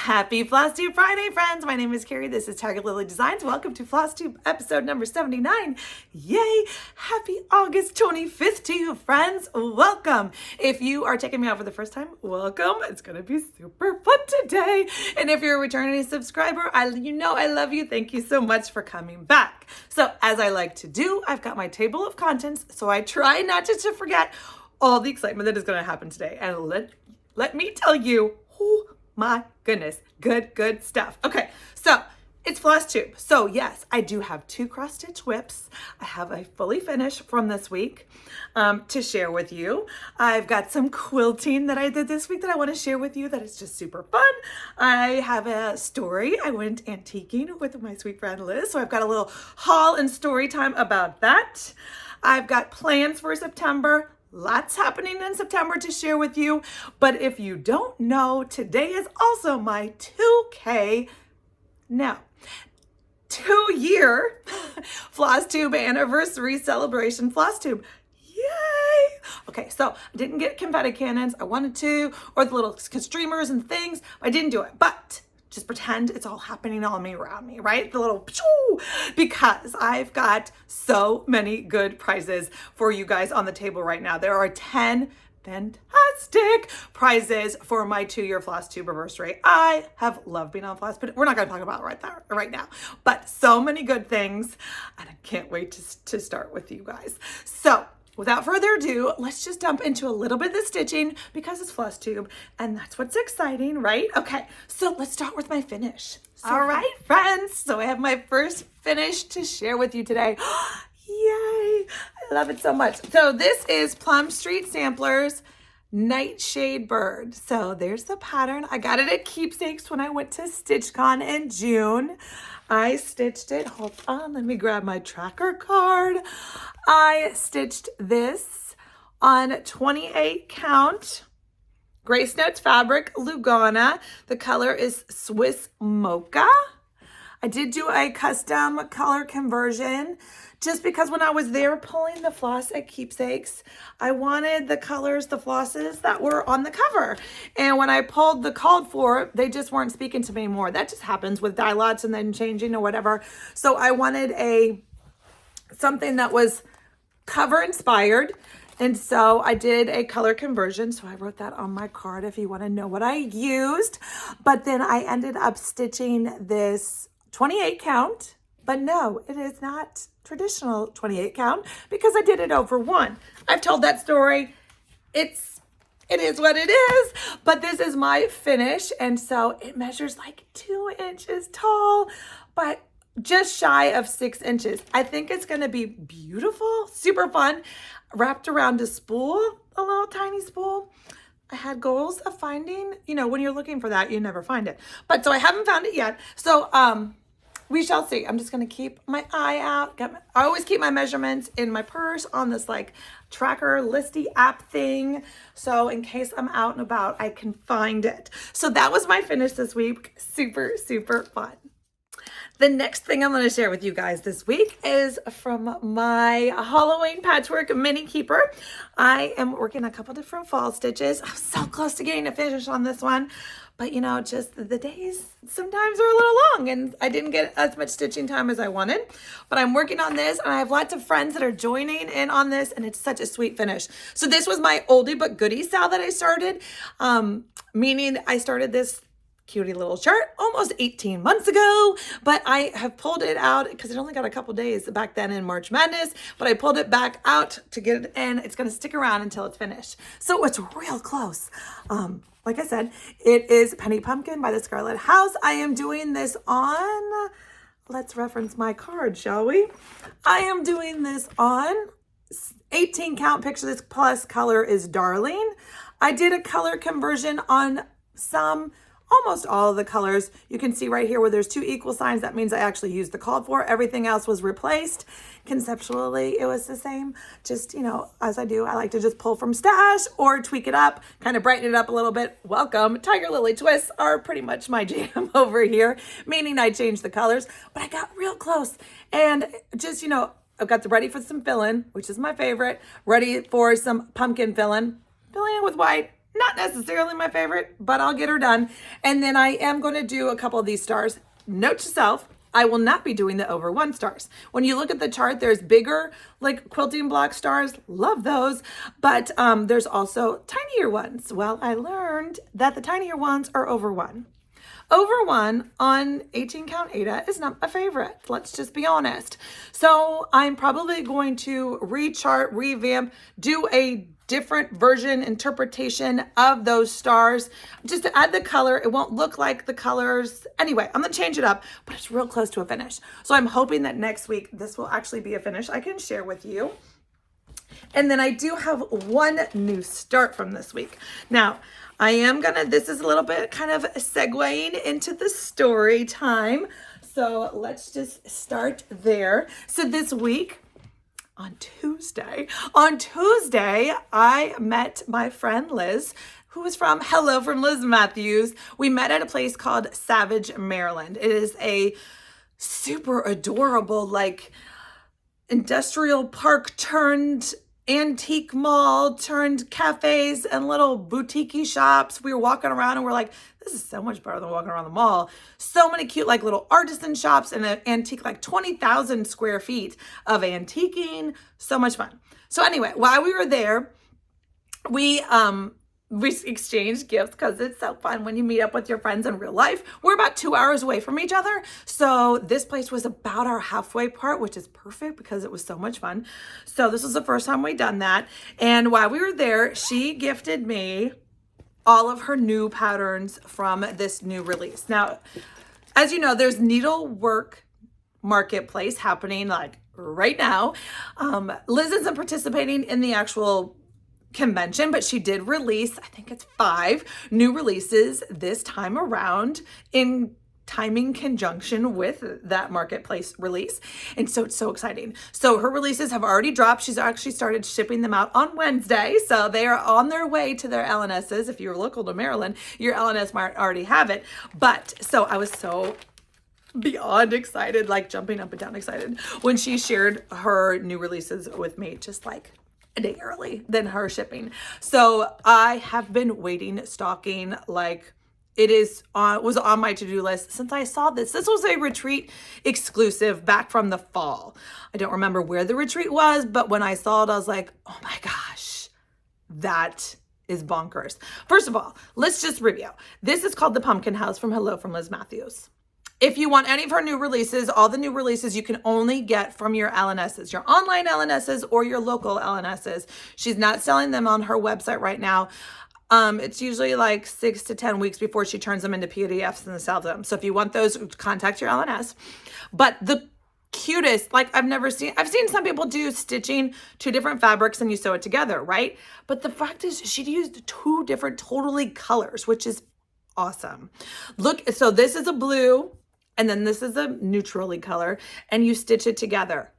Happy Flosstube Friday, friends. My name is Kari. This is Tiger Lily Designs. Welcome to Flosstube episode number 79. Yay! Happy August 25th to you, friends. Welcome. If you are checking me out for the first time, welcome. It's going to be super fun today. And if you're a returning subscriber, you know I love you. Thank you so much for coming back. So as I like to do, I've got my table of contents, so I try not to forget all the excitement that is going to happen today. And let me tell you, my goodness, good stuff. Okay, so it's Flosstube. So yes, I do have 2 cross stitch WIPs. I have a fully finished from this week to share with you. I've got some quilting that I did this week that I want to share with you that is just super fun. I have a story. I went antiquing with my sweet friend Liz, so I've got a little haul and story time about that. I've got plans for September. Lots happening in September to share with you. But if you don't know, today is also my 2K, no, 2-year Flosstube Anniversary celebration Flosstube. Yay! Okay, so I didn't get confetti cannons. I wanted to, or the little streamers and things. I didn't do it, but just pretend it's all happening all around me, right? The little because I've got so many good prizes for you guys on the table right now. There are 10 fantastic prizes for my 2-year Flosstube Anniversary. I have loved being on Floss, but we're not going to talk about it right now. But so many good things, and I can't wait to start with you guys. So without further ado, let's just dump into a little bit of the stitching because it's Flosstube and that's what's exciting, right? Okay, so let's start with my finish. All right, friends. So I have my first finish to share with you today. Yay, I love it so much. So this is Plum Street Samplers Nightshade Bird. So there's the pattern. I got it at Keepsakes when I went to StitchCon in June. I stitched it. Hold on, let me grab my tracker card. I stitched this on 28 count Grace Notes fabric, Lugana. The color is Swiss Mocha. I did do a custom color conversion just because when I was there pulling the floss at Keepsakes, I wanted the colors, the flosses that were on the cover. And when I pulled the called for, they just weren't speaking to me anymore. That just happens with dye lots and then changing or whatever. So I wanted something that was cover inspired. And so I did a color conversion. So I wrote that on my card if you want to know what I used. But then I ended up stitching this 28 count. But no, it is not traditional 28 count because I did it over 1. I've told that story. It is what it is, but this is my finish. And so it measures like 2 inches tall, but just shy of 6 inches. I think it's going to be beautiful, super fun, wrapped around a spool, a little tiny spool. I had goals of finding, when you're looking for that, you never find it. But so I haven't found it yet. So, we shall see. I'm just going to keep my eye out. I always keep my measurements in my purse on this like tracker listy app thing. So in case I'm out and about, I can find it. So that was my finish this week. Super, super fun. The next thing I'm going to share with you guys this week is from my Halloween patchwork mini keeper. I am working a couple different fall stitches. I'm so close to getting a finish on this one. But just the days sometimes are a little long and I didn't get as much stitching time as I wanted. But I'm working on this and I have lots of friends that are joining in on this and it's such a sweet finish. So this was my oldie but goodie style that I started, meaning I started this cutie little shirt almost 18 months ago, but I have pulled it out because it only got a couple days back then in March Madness, but I pulled it back out to get it in. It's going to stick around until it's finished. So it's real close. Like I said, it is Penny Pumpkin by the Scarlet House. I am doing this on, let's reference my card, shall we? I am doing this on 18 count. Picture this plus color is Darling. I did a color conversion on almost all of the colors. You can see right here where there's 2 equal signs. That means I actually used the called for. Everything else was replaced. Conceptually, it was the same. Just, as I do, I like to just pull from stash or tweak it up, kind of brighten it up a little bit. Welcome. Tiger Lily twists are pretty much my jam over here, meaning I changed the colors, but I got real close. And just, I've got the ready for some fill-in, which is my favorite. Ready for some pumpkin fill-in. Filling it with white. Not necessarily my favorite, but I'll get her done. And then I am going to do a couple of these stars. Note to self, I will not be doing the over 1 stars. When you look at the chart, there's bigger like quilting block stars. Love those. But there's also tinier ones. Well, I learned that the tinier ones are over 1. Over 1 on 18 count Ada is not my favorite. Let's just be honest. So I'm probably going to rechart, revamp, do a different version interpretation of those stars just to add the color. It won't look like the colors. Anyway, I'm gonna change it up, but it's real close to a finish. So I'm hoping that next week this will actually be a finish I can share with you. And then I do have one new start from this week. Now, I am gonna, this is a little bit kind of segueing into the story time. So let's just start there. So this week, on Tuesday, I met my friend Liz, who is from Liz Mathews. We met at a place called Savage, Maryland. It is a super adorable, like industrial park turned antique mall turned cafes and little boutique-y shops. We were walking around and we're like, this is so much better than walking around the mall. So many cute like little artisan shops and an antique, like 20,000 square feet of antiquing. So much fun. So anyway, while we were there, we exchanged gifts because it's so fun when you meet up with your friends in real life. We're about 2 hours away from each other. So this place was about our halfway part, which is perfect because it was so much fun. So this was the first time we'd done that. And while we were there, she gifted me all of her new patterns from this new release. Now, as you know, there's needlework marketplace happening like right now. Liz isn't participating in the actual convention, but she did release, I think it's 5 new releases this time around in timing conjunction with that marketplace release. And so it's so exciting. So her releases have already dropped. She's actually started shipping them out on Wednesday. So they are on their way to their LNSs. If you're local to Maryland, your LNS might already have it. But so I was so beyond excited, like jumping up and down excited when she shared her new releases with me, just like a day early than her shipping. So I have been waiting, stalking, like it was on my to-do list since I saw this. This was a retreat exclusive back from the fall. I don't remember where the retreat was, but when I saw it, I was like, oh my gosh, that is bonkers. First of all, let's just review. This is called the Pumpkin House from Liz Mathews. If you want any of her new releases, all the new releases you can only get from your LNSs, your online LNSs or your local LNSs. She's not selling them on her website right now. It's usually like 6 to 10 weeks before she turns them into PDFs and sells them. So if you want those, contact your LNS. But the cutest, like I've seen some people do stitching 2 different fabrics and you sew it together, right? But the fact is she used 2 different totally colors, which is awesome. Look, so this is a blue and then this is a neutrally color and you stitch it together.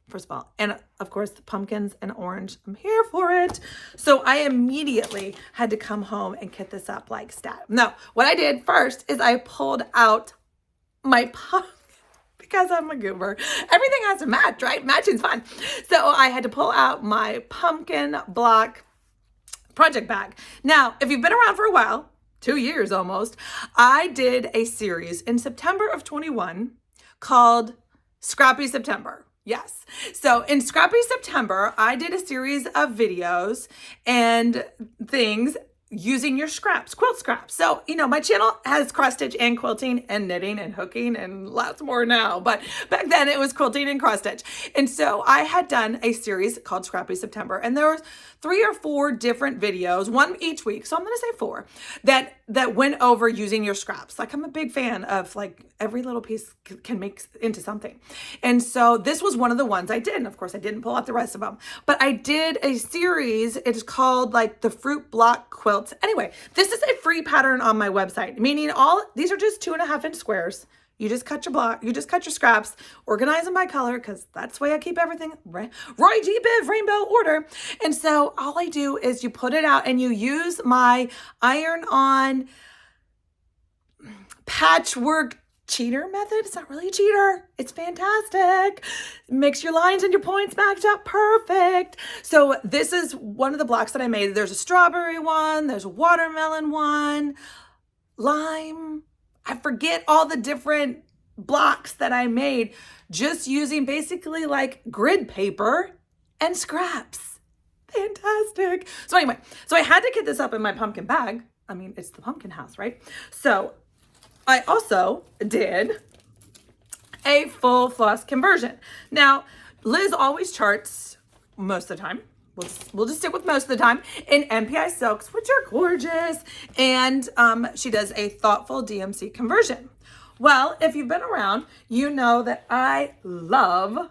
First of all, and of course the pumpkins and orange, I'm here for it. So I immediately had to come home and kit this up like stat. No, what I did first is I pulled out my pumpkin because I'm a goober. Everything has to match, right? Matching's fun. So I had to pull out my pumpkin block project bag. Now, if you've been around for a while, 2 years almost, I did a series in September of 21 called Scrappy September. Yes. So in Scrappy September, I did a series of videos and things using your scraps, quilt scraps. So, you know, my channel has cross stitch and quilting and knitting and hooking and lots more now, but back then it was quilting and cross stitch. And so I had done a series called Scrappy September and there was 3 or 4 different videos, one each week. So I'm going to say 4 that went over using your scraps. Like I'm a big fan of like every little piece can make into something. And so this was one of the ones I did. And of course I didn't pull out the rest of them, but I did a series. It's called like the fruit block quilts. Anyway, this is a free pattern on my website, meaning these are just 2.5 inch squares. You just cut your block, you just cut your scraps, organize them by color, because that's the way I keep everything, Roy G. Biv rainbow order. And so all I do is you put it out and you use my iron-on patchwork cheater method. It's not really a cheater. It's fantastic. Makes your lines and your points match up perfect. So this is one of the blocks that I made. There's a strawberry one, there's a watermelon one, lime. I forget all the different blocks that I made just using basically like grid paper and scraps. Fantastic. So anyway, so I had to get this up in my pumpkin bag. I mean, it's the pumpkin house, right? So I also did a full floss conversion. Now, Liz always charts most of the time. We'll just stick with most of the time in MPI silks, which are gorgeous. And she does a thoughtful DMC conversion. Well, if you've been around, you know that I love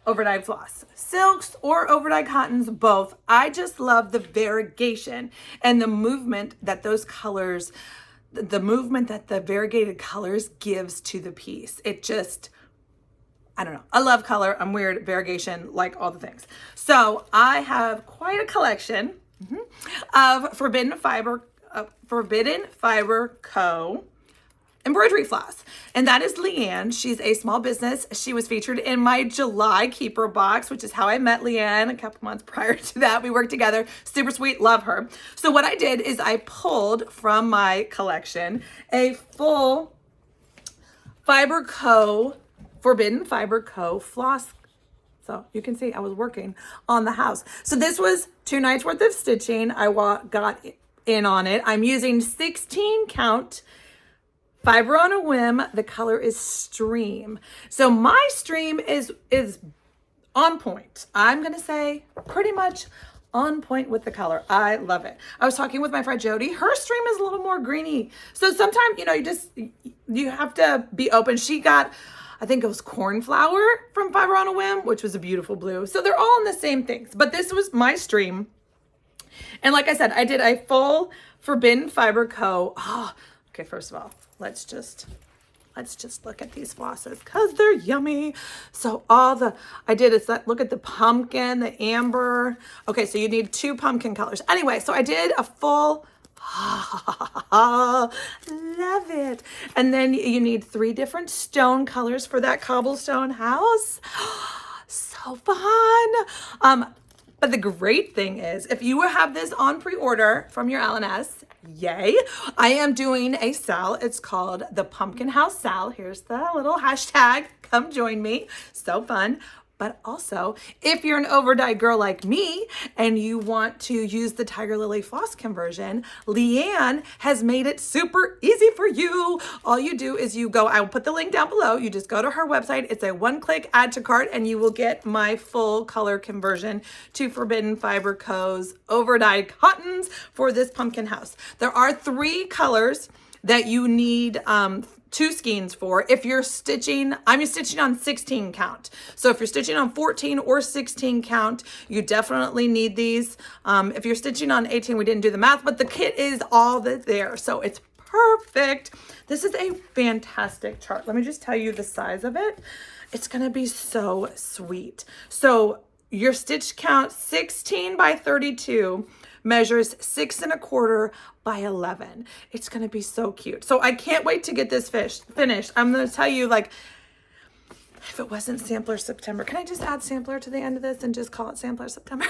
overdyed floss. Silks or overdyed cottons, both. I just love the variegation and the movement that those colors, the movement that the variegated colors gives to the piece. It just, I don't know. I love color. I'm weird. Variegation, like all the things. So I have quite a collection of Forbidden Fiber Co. embroidery floss. And that is Leanne. She's a small business. She was featured in my July Keeper box, which is how I met Leanne a couple months prior to that. We worked together. Super sweet. Love her. So what I did is I pulled from my collection a full Fiber Co. Forbidden Fiber Co. floss. So you can see I was working on the house. So this was 2 nights worth of stitching. I got in on it. I'm using 16 count fiber on a whim. The color is Stream. So my Stream is on point. I'm going to say pretty much on point with the color. I love it. I was talking with my friend Jody. Her Stream is a little more greeny. So sometimes, you have to be open. She got, I think it was cornflower from Fiber on a Whim, which was a beautiful blue. So they're all in the same things, but this was my Stream. And like I said, I did a full Forbidden Fiber Co. Oh, okay. First of all, let's just look at these flosses because they're yummy. So I did is that look at the pumpkin, the amber. Okay, so you need 2 pumpkin colors. Anyway, so I did a full, love it. And then you need 3 different stone colors for that cobblestone house. So fun. But the great thing is, if you have this on pre-order from your LNS, yay, I am doing a sale. It's called the Pumpkin House Sale. Here's the little hashtag. Come join me. So fun. But also, if you're an overdyed girl like me and you want to use the Tiger Lily floss conversion, Leanne has made it super easy for you. All you do is you go, I will put the link down below. You just go to her website. It's a 1-click add to cart and you will get my full color conversion to Forbidden Fiber Co.'s overdyed cottons for this pumpkin house. There are 3 colors that you need 2 skeins for. If you're stitching, I'm stitching on 16 count. So if you're stitching on 14 or 16 count, you definitely need these. If you're stitching on 18, we didn't do the math, but the kit is all there. So it's perfect. This is a fantastic chart. Let me just tell you the size of it. It's going to be so sweet. So your stitch count 16 by 32 measures 6 1/4 by 11. It's going to be so cute. So I can't wait to get this finished. I'm going to tell you, like, if it wasn't Sampler September, can I just add Sampler to the end of this and just call it Sampler September?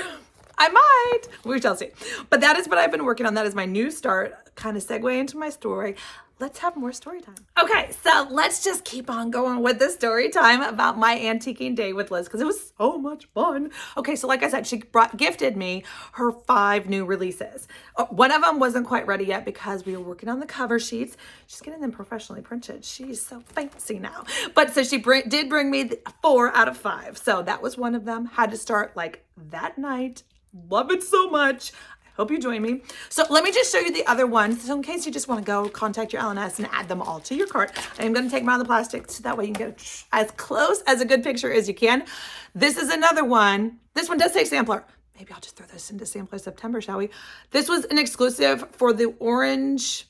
I might. We shall see. But that is what I've been working on. That is my new start, kind of segue into my story. Let's have more story time. Okay, so let's just keep on going with the story time about my antiquing day with Liz because it was so much fun. Okay, so like I said, she gifted me her 5 new releases. One of them wasn't quite ready yet because we were working on the cover sheets. She's getting them professionally printed. She's so fancy now. But so she did bring me 4 out of 5. So that was one of them. Had to start like that night. Love it so much. Hope you join me. So let me just show you the other ones. So in case you just want to go contact your LNS and add them all to your cart, I am going to take them out of the plastic so that way you can get as close as a good picture as you can. This is another one. This one does say sampler. Maybe I'll just throw this into Sampler September, shall we? This was an exclusive for the Orange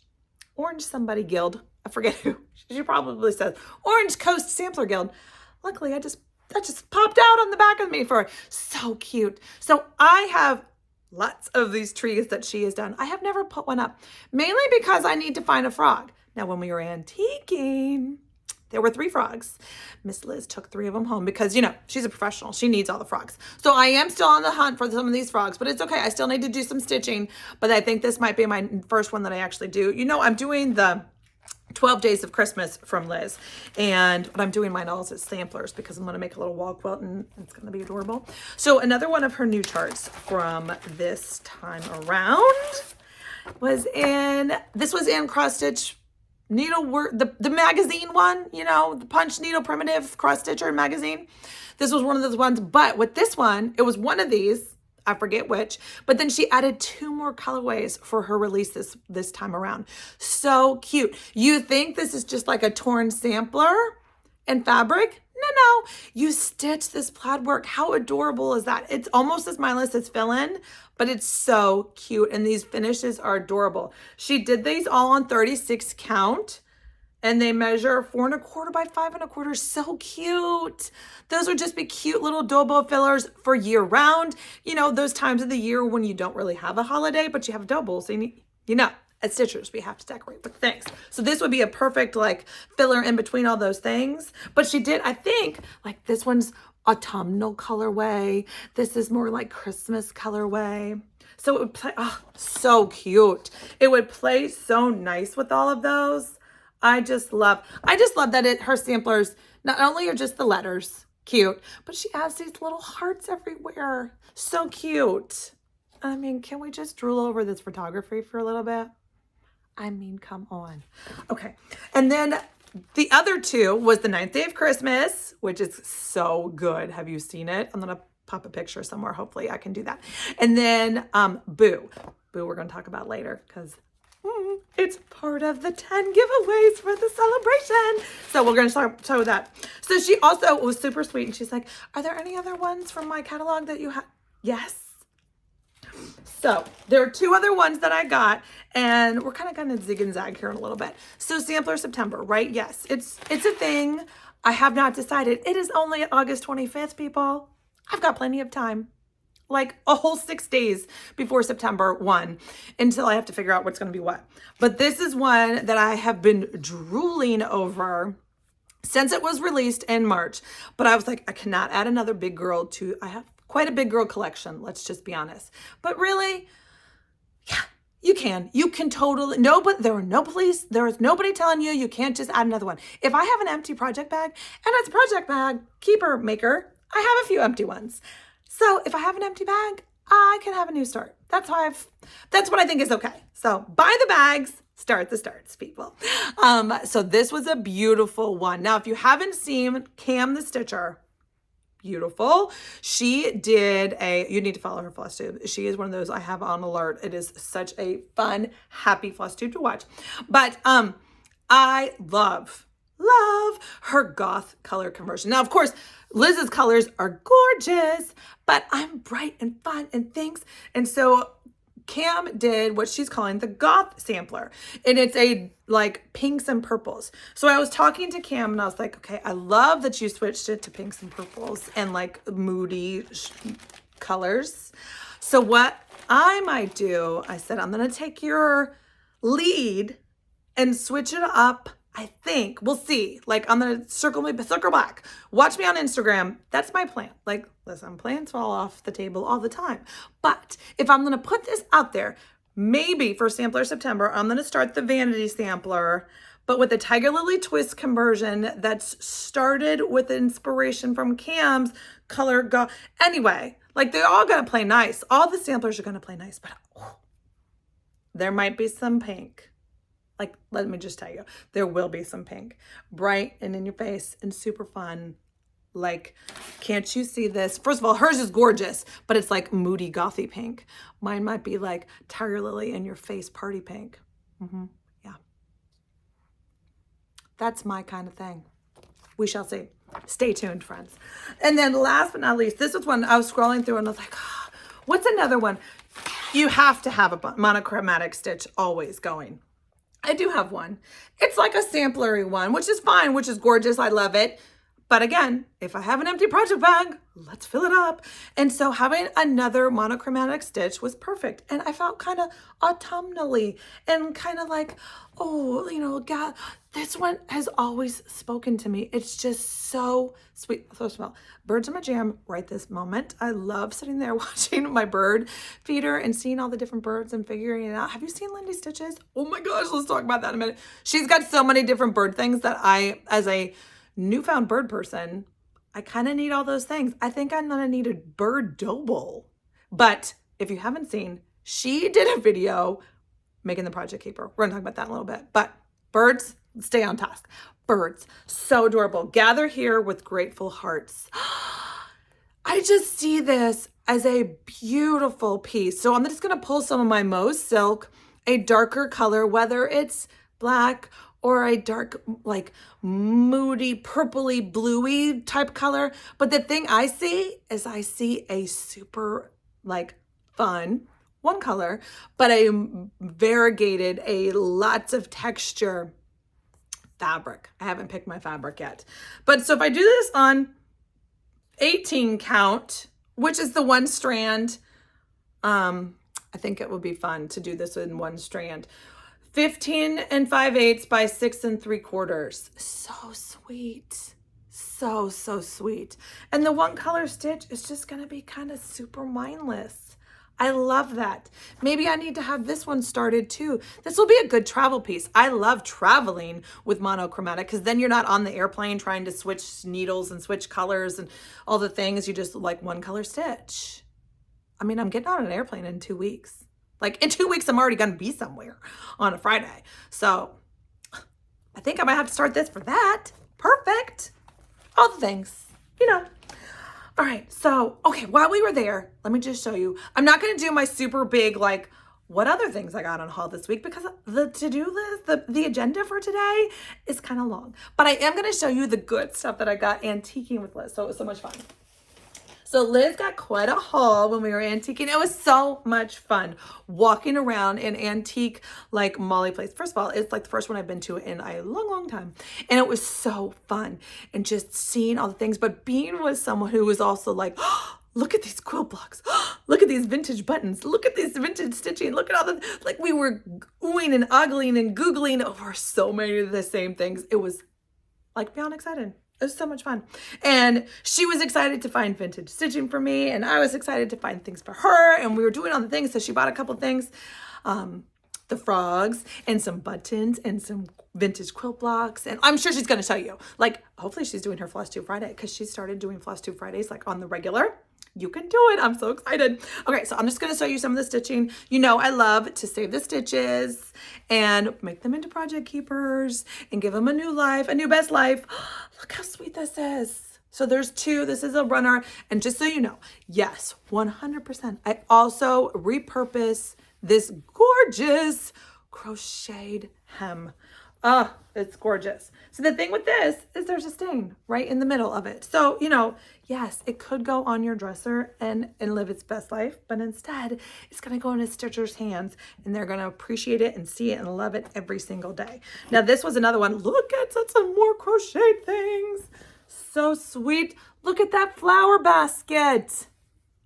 somebody guild. I forget who. She probably says Orange Coast Sampler Guild. Luckily, that just popped out on the back of me for so cute. So I have lots of these trees that she has done. I have never put one up, mainly because I need to find a frog. Now, when we were antiquing, There were 3 frogs. Miss Liz took 3 of them home because, you know, she's a professional. She needs all the frogs. So I am still on the hunt for some of these frogs, but it's okay. I still need to do some stitching, but I think this might be my first one that I actually do. You know, I'm doing the 12 Days of Christmas from Liz, but I'm doing mine all as samplers because I'm going to make a little wall quilt and it's going to be adorable. So another one of her new charts from this time around was in Cross Stitch Needlework, the magazine one, you know, the Punch Needle Primitive Cross Stitcher magazine. This was one of those ones, but with this one, it was one of these, I forget which, but then she added 2 more colorways for her release this time around. So cute. You think this is just like a torn sampler and fabric? No, you stitch this plaid work. How adorable is that? It's almost as mindless as fill-in, but it's so cute. And these finishes are adorable. She did these all on 36 count and they measure 4 1/4 by 5 1/4. So cute. Those would just be cute little Dobo fillers for year round. You know, those times of the year when you don't really have a holiday, but you have doubles. And you know, as stitchers, we have to decorate with things. So this would be a perfect like filler in between all those things. But she did, I think, like this one's autumnal colorway. This is more like Christmas colorway. So it would play, oh, so cute. It would play so nice with all of those. I just love that her samplers not only are just the letters cute, but she has these little hearts everywhere. So cute. I mean, can we just drool over this photography for a little bit? I mean, come on. Okay. And then the other 2 was the 9th Day of Christmas, which is so good. Have you seen it? I'm going to pop a picture somewhere. Hopefully I can do that. And then Boo. Boo we're going to talk about later because it's part of the 10 giveaways for the celebration. So we're going to show that. So she also was super sweet. And she's like, are there any other ones from my catalog that you have? Yes. So there are 2 other ones that I got, and we're kind of going to zig and zag here in a little bit. So sampler September, right? Yes, it's a thing. I have not decided. It is only August 25th, people. I've got plenty of time, like a whole 6 days before September 1 until I have to figure out what's going to be what. But this is one that I have been drooling over since it was released in March. But I was like, I cannot add another big girl I have quite a big girl collection, let's just be honest. But really, yeah, you can totally, no, but there are no police, there is nobody telling you can't just add another one. If I have an empty project bag, and it's a project bag keeper maker, I have a few empty ones. So if I have an empty bag, I can have a new start. That's what I think is okay. So buy the bags, start the starts, people. So this was a beautiful one. Now, if you haven't seen Cam the Stitcher, beautiful. She did you need to follow her Flosstube. She is one of those I have on alert. It is such a fun, happy Flosstube to watch. But I love her Goth color conversion. Now, of course, Liz's colors are gorgeous, but I'm bright and fun and things. And so Cam did what she's calling the Goth sampler, and it's a like pinks and purples. So I was talking to Cam and I was like, okay, I love that you switched it to pinks and purples and like moody colors. So what I might do, I said, I'm going to take your lead and switch it up. I think we'll see. Like I'm going to circle back. Watch me on Instagram. That's my plan. Like, listen, plans fall off the table all the time. But if I'm going to put this out there, maybe for Sampler September, I'm going to start the Vanity sampler, but with the Tiger Lily twist conversion that's started with inspiration from Cam's color. Anyway, like they're all going to play nice. All the samplers are going to play nice, but there might be some pink. Like, let me just tell you, there will be some pink. Bright and in your face and super fun. Like, can't you see this? First of all, hers is gorgeous, but it's like moody, gothy pink. Mine might be like Tiger Lily in your face party pink. Yeah. That's my kind of thing. We shall see. Stay tuned, friends. And then last but not least, this was one I was scrolling through and I was like, oh, what's another one? You have to have a monochromatic stitch always going. I do have one. It's like a samplery one, which is fine, which is gorgeous. I love it. But again, if I have an empty project bag, let's fill it up. And so having another monochromatic stitch was perfect. And I felt kind of autumnally and kind of like, oh, you know, God, this one has always spoken to me. It's just so sweet. So small. Birds are my jam right this moment. I love sitting there watching my bird feeder and seeing all the different birds and figuring it out. Have you seen Lindy's stitches? Oh my gosh, let's talk about that in a minute. She's got so many different bird things that I, as a newfound bird person, I kind of need all those things. I think I'm gonna need a bird double. But if you haven't seen, she did a video making the project keeper. We're gonna talk about that in a little bit. But birds, stay on task. Birds, so adorable. Gather here with grateful hearts. I just see this as a beautiful piece. So I'm just gonna pull some of my Mauve silk, a darker color, whether it's black or a dark, like moody, purpley, bluey type color. But the thing I see is I see a super like fun, one color, but a variegated, a lots of texture fabric. I haven't picked my fabric yet. But so if I do this on 18 count, which is the one strand, I think it would be fun to do this in one strand. 15 5/8 by 6 3/4. So sweet. So sweet. And the one color stitch is just going to be kind of super mindless. I love that. Maybe I need to have this one started too. This will be a good travel piece. I love traveling with monochromatic because then you're not on the airplane trying to switch needles and switch colors and all the things. You just like one color stitch. I mean, I'm getting on an airplane in 2 weeks. Like in 2 weeks, I'm already going to be somewhere on a Friday. So I think I might have to start this for that. Perfect. All the things, you know. All right. So, okay, while we were there, let me just show you. I'm not going to do my super big, like, what other things I got on haul this week because the to-do list, the agenda for today is kind of long. But I am going to show you the good stuff that I got antiquing with Liz. So it was so much fun. So Liz got quite a haul when we were antiquing. It was so much fun walking around an antique like Molly place. First of all, it's like the first one I've been to in a long time. And it was so fun and just seeing all the things, but being with someone who was also like, oh, look at these quilt blocks. Look at these vintage buttons. Look at this vintage stitching. Look at all the, like we were oohing and ogling and googling over so many of the same things. It was like beyond excited. It was so much fun. And she was excited to find vintage stitching for me. And I was excited to find things for her. And we were doing all the things. So she bought a couple things, the frogs and some buttons and some vintage quilt blocks. And I'm sure she's going to tell you, like, hopefully she's doing her Flosstube Friday because she started doing Flosstube Fridays like on the regular. You can do it. I'm so excited. Okay, so I'm just going to show you some of the stitching. You know, I love to save the stitches and make them into project keepers and give them a new life, a new best life. Look how sweet this is. So there's two. This is a runner. And just so you know, yes, 100%. I also repurpose this gorgeous crocheted hem. Oh, it's gorgeous. So the thing with this is there's a stain right in the middle of it. So, you know, yes, it could go on your dresser and live its best life, but instead it's going to go in a stitcher's hands and they're going to appreciate it and see it and love it every single day. Now, this was another one. Look at some more crochet things. So sweet. Look at that flower basket.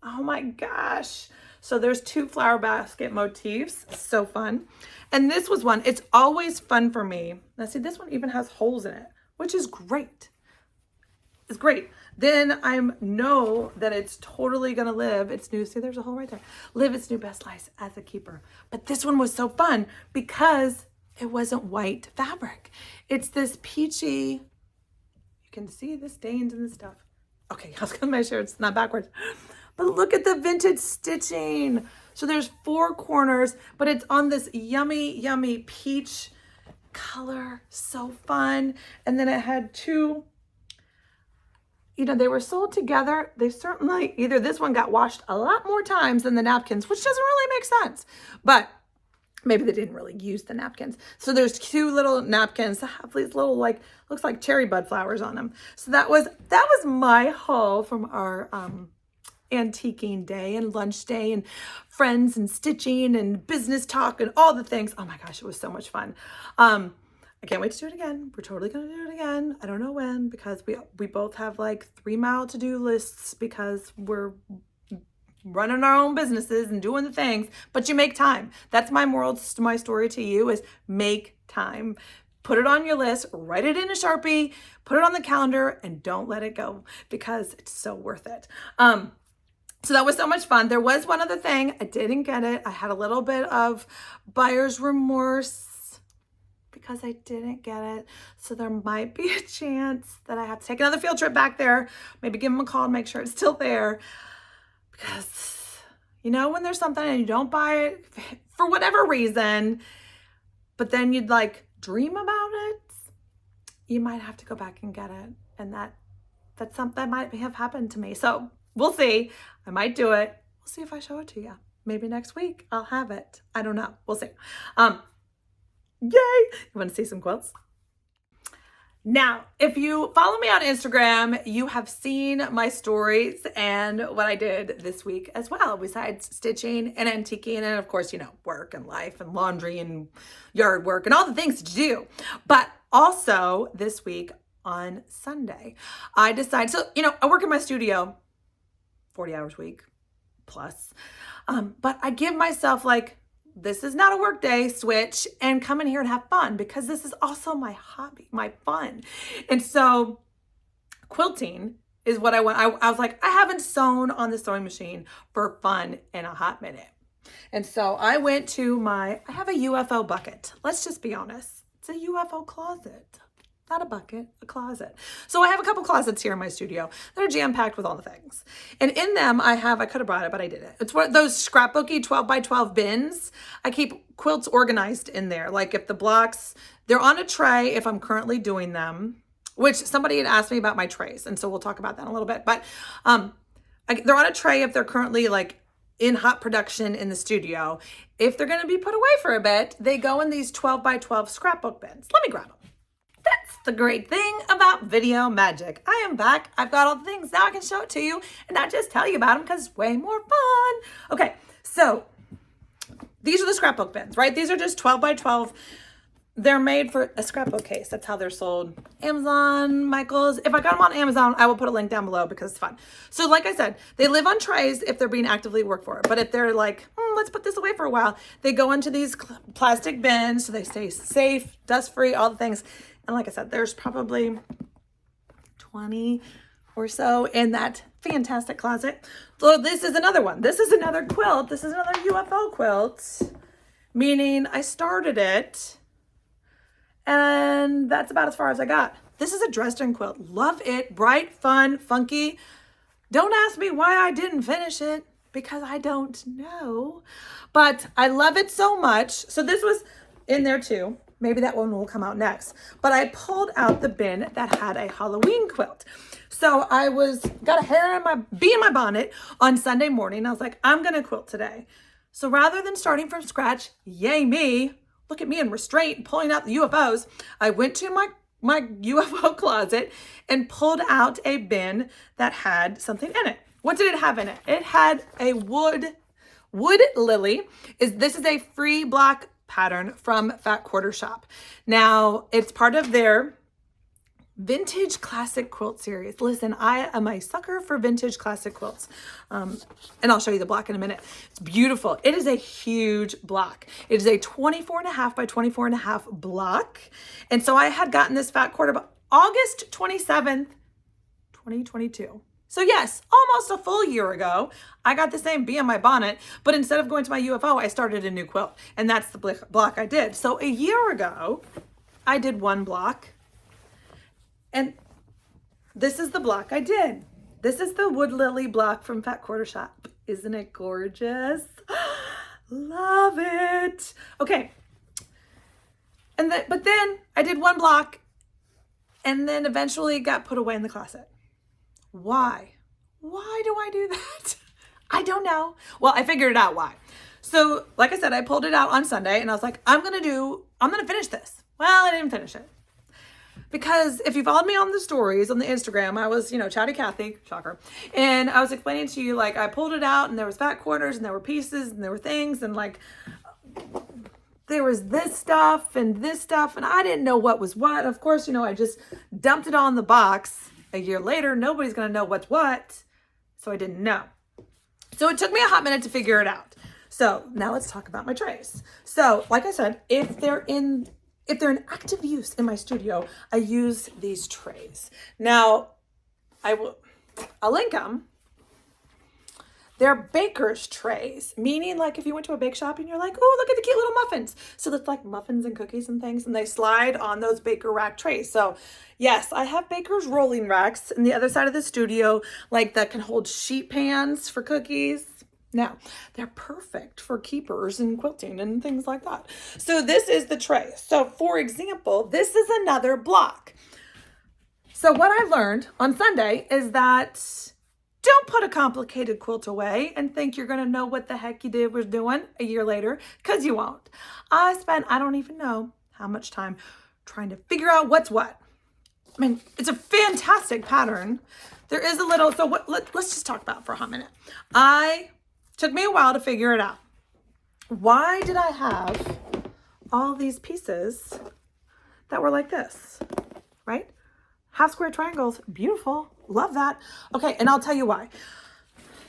Oh my gosh. So there's two flower basket motifs. So fun. And this was one, it's always fun for me. Now see, this one even has holes in it, which is great. It's great. Then I know that it's totally gonna live its new, see there's a hole right there, live its new best life as a keeper. But this one was so fun because it wasn't white fabric. It's this peachy, you can see the stains and the stuff. Okay, I was gonna make sure it's not backwards. But look at the vintage stitching. So there's 4 corners, but it's on this yummy peach color. So fun. And then it had 2, you know, they were sold together. They certainly, either this one got washed a lot more times than the napkins, which doesn't really make sense. But maybe they didn't really use the napkins. So there's 2 little napkins that have these little, like, looks like cherry bud flowers on them. So that was my haul from our antiquing day and lunch day and friends and stitching and business talk and all the things. Oh my gosh, it was so much fun. I can't wait to do it again. We're totally going to do it again. I don't know when, because we both have like 3-mile to-do lists because we're running our own businesses and doing the things, but you make time. That's my moral to my story to you is make time. Put it on your list, write it in a Sharpie, put it on the calendar, and don't let it go because it's so worth it. So that was so much fun. There was one other thing. I didn't get it. I had a little bit of buyer's remorse because I didn't get it. So there might be a chance that I have to take another field trip back there. Maybe give them a call and make sure it's still there. Because, you know, when there's something and you don't buy it for whatever reason, but then you'd like dream about it, you might have to go back and get it. And that's something that might have happened to me. So we'll see. I might do it. We'll see if I show it to you. Maybe next week I'll have it. I don't know. We'll see. Yay! You want to see some quilts? Now, if you follow me on Instagram, you have seen my stories and what I did this week as well, besides stitching and antiquing and of course, you know, work and life and laundry and yard work and all the things to do. But also this week on Sunday, I decided, so, you know, I work in my studio 40 hours a week plus, but I give myself like, this is not a work day switch and come in here and have fun because this is also my hobby, my fun. And so quilting is what I want. I was like, I haven't sewn on the sewing machine for fun in a hot minute. And so I went to I have a UFO bucket. Let's just be honest. It's a UFO closet. Not a bucket, a closet. So I have a couple closets here in my studio that are jam-packed with all the things. And in them I could have brought it, but I didn't. It's one of those scrapbooky 12 by 12 bins. I keep quilts organized in there. Like if the blocks, they're on a tray if I'm currently doing them, which somebody had asked me about my trays. And so we'll talk about that in a little bit. But they're on a tray if they're currently like in hot production in the studio. If they're gonna be put away for a bit, they go in these 12 by 12 scrapbook bins. Let me grab them. That's the great thing about video magic. I am back. I've got all the things. Now I can show it to you and not just tell you about them because it's way more fun. Okay, so these are the scrapbook bins, right? These are just 12 by 12. They're made for a scrapbook case. That's how they're sold. Amazon, Michael's. If I got them on Amazon, I will put a link down below because it's fun. So like I said, they live on trays if they're being actively worked for. But if they're like, let's put this away for a while, they go into these plastic bins so they stay safe, dust-free, all the things. And like I said, there's probably 20 or so in that fantastic closet. So this is another one. This is another quilt. This is another UFO quilt, meaning I started it and that's about as far as I got. This is a Dresden quilt. Love it. Bright, fun, funky. Don't ask me why I didn't finish it because I don't know, but I love it so much. So this was in there too. Maybe that one will come out next. But I pulled out the bin that had a Halloween quilt. So I got a bee in my bonnet on Sunday morning. I was like, I'm gonna quilt today. So rather than starting from scratch, yay me, look at me in restraint, pulling out the UFOs, I went to my UFO closet and pulled out a bin that had something in it. What did it have in it? It had a wood lily. This is a free block pattern from Fat Quarter Shop. Now, it's part of their vintage classic quilt series. Listen, I am a sucker for vintage classic quilts. And I'll show you the block in a minute. It's beautiful. It is a huge block. It is a 24.5 by 24.5 block. And so I had gotten this Fat Quarter August 27th, 2022. So yes, almost a full year ago, I got the same bee in my bonnet, but instead of going to my UFO, I started a new quilt, and that's the block I did. So a year ago, I did one block, and this is the block I did. This is the wood lily block from Fat Quarter Shop. Isn't it gorgeous? Love it. Okay, but then I did one block, and then eventually it got put away in the closet. Why? Why do I do that? I don't know. Well, I figured it out why. So like I said, I pulled it out on Sunday and I was like, I'm going to finish this. Well, I didn't finish it because if you followed me on the stories on the Instagram, I was, Chatty Cathy, shocker. And I was explaining to you, like I pulled it out and there was fat quarters and there were pieces and there were things and like there was this stuff, and I didn't know what was what. Of course, you know, I just dumped it all in the box. A year later, nobody's going to know what's what. So I didn't know. So it took me a hot minute to figure it out. So now let's talk about my trays. So like I said, if they're in active use in my studio, I use these trays. Now, I'll link them. They're baker's trays, meaning like if you went to a bake shop and you're like, oh, look at the cute little muffins. So it's like muffins and cookies and things, and they slide on those baker rack trays. So yes, I have baker's rolling racks in the other side of the studio, like that can hold sheet pans for cookies. Now, they're perfect for keepers and quilting and things like that. So this is the tray. So for example, this is another block. So what I learned on Sunday is that don't put a complicated quilt away and think you're going to know what the heck you was doing a year later, because you won't. I don't even know how much time trying to figure out what's what. I mean, it's a fantastic pattern. There is a little, so let's just talk about it for a hot minute. Took me a while to figure it out. Why did I have all these pieces that were like this, right? Half square triangles, beautiful, love that. Okay, and I'll tell you why.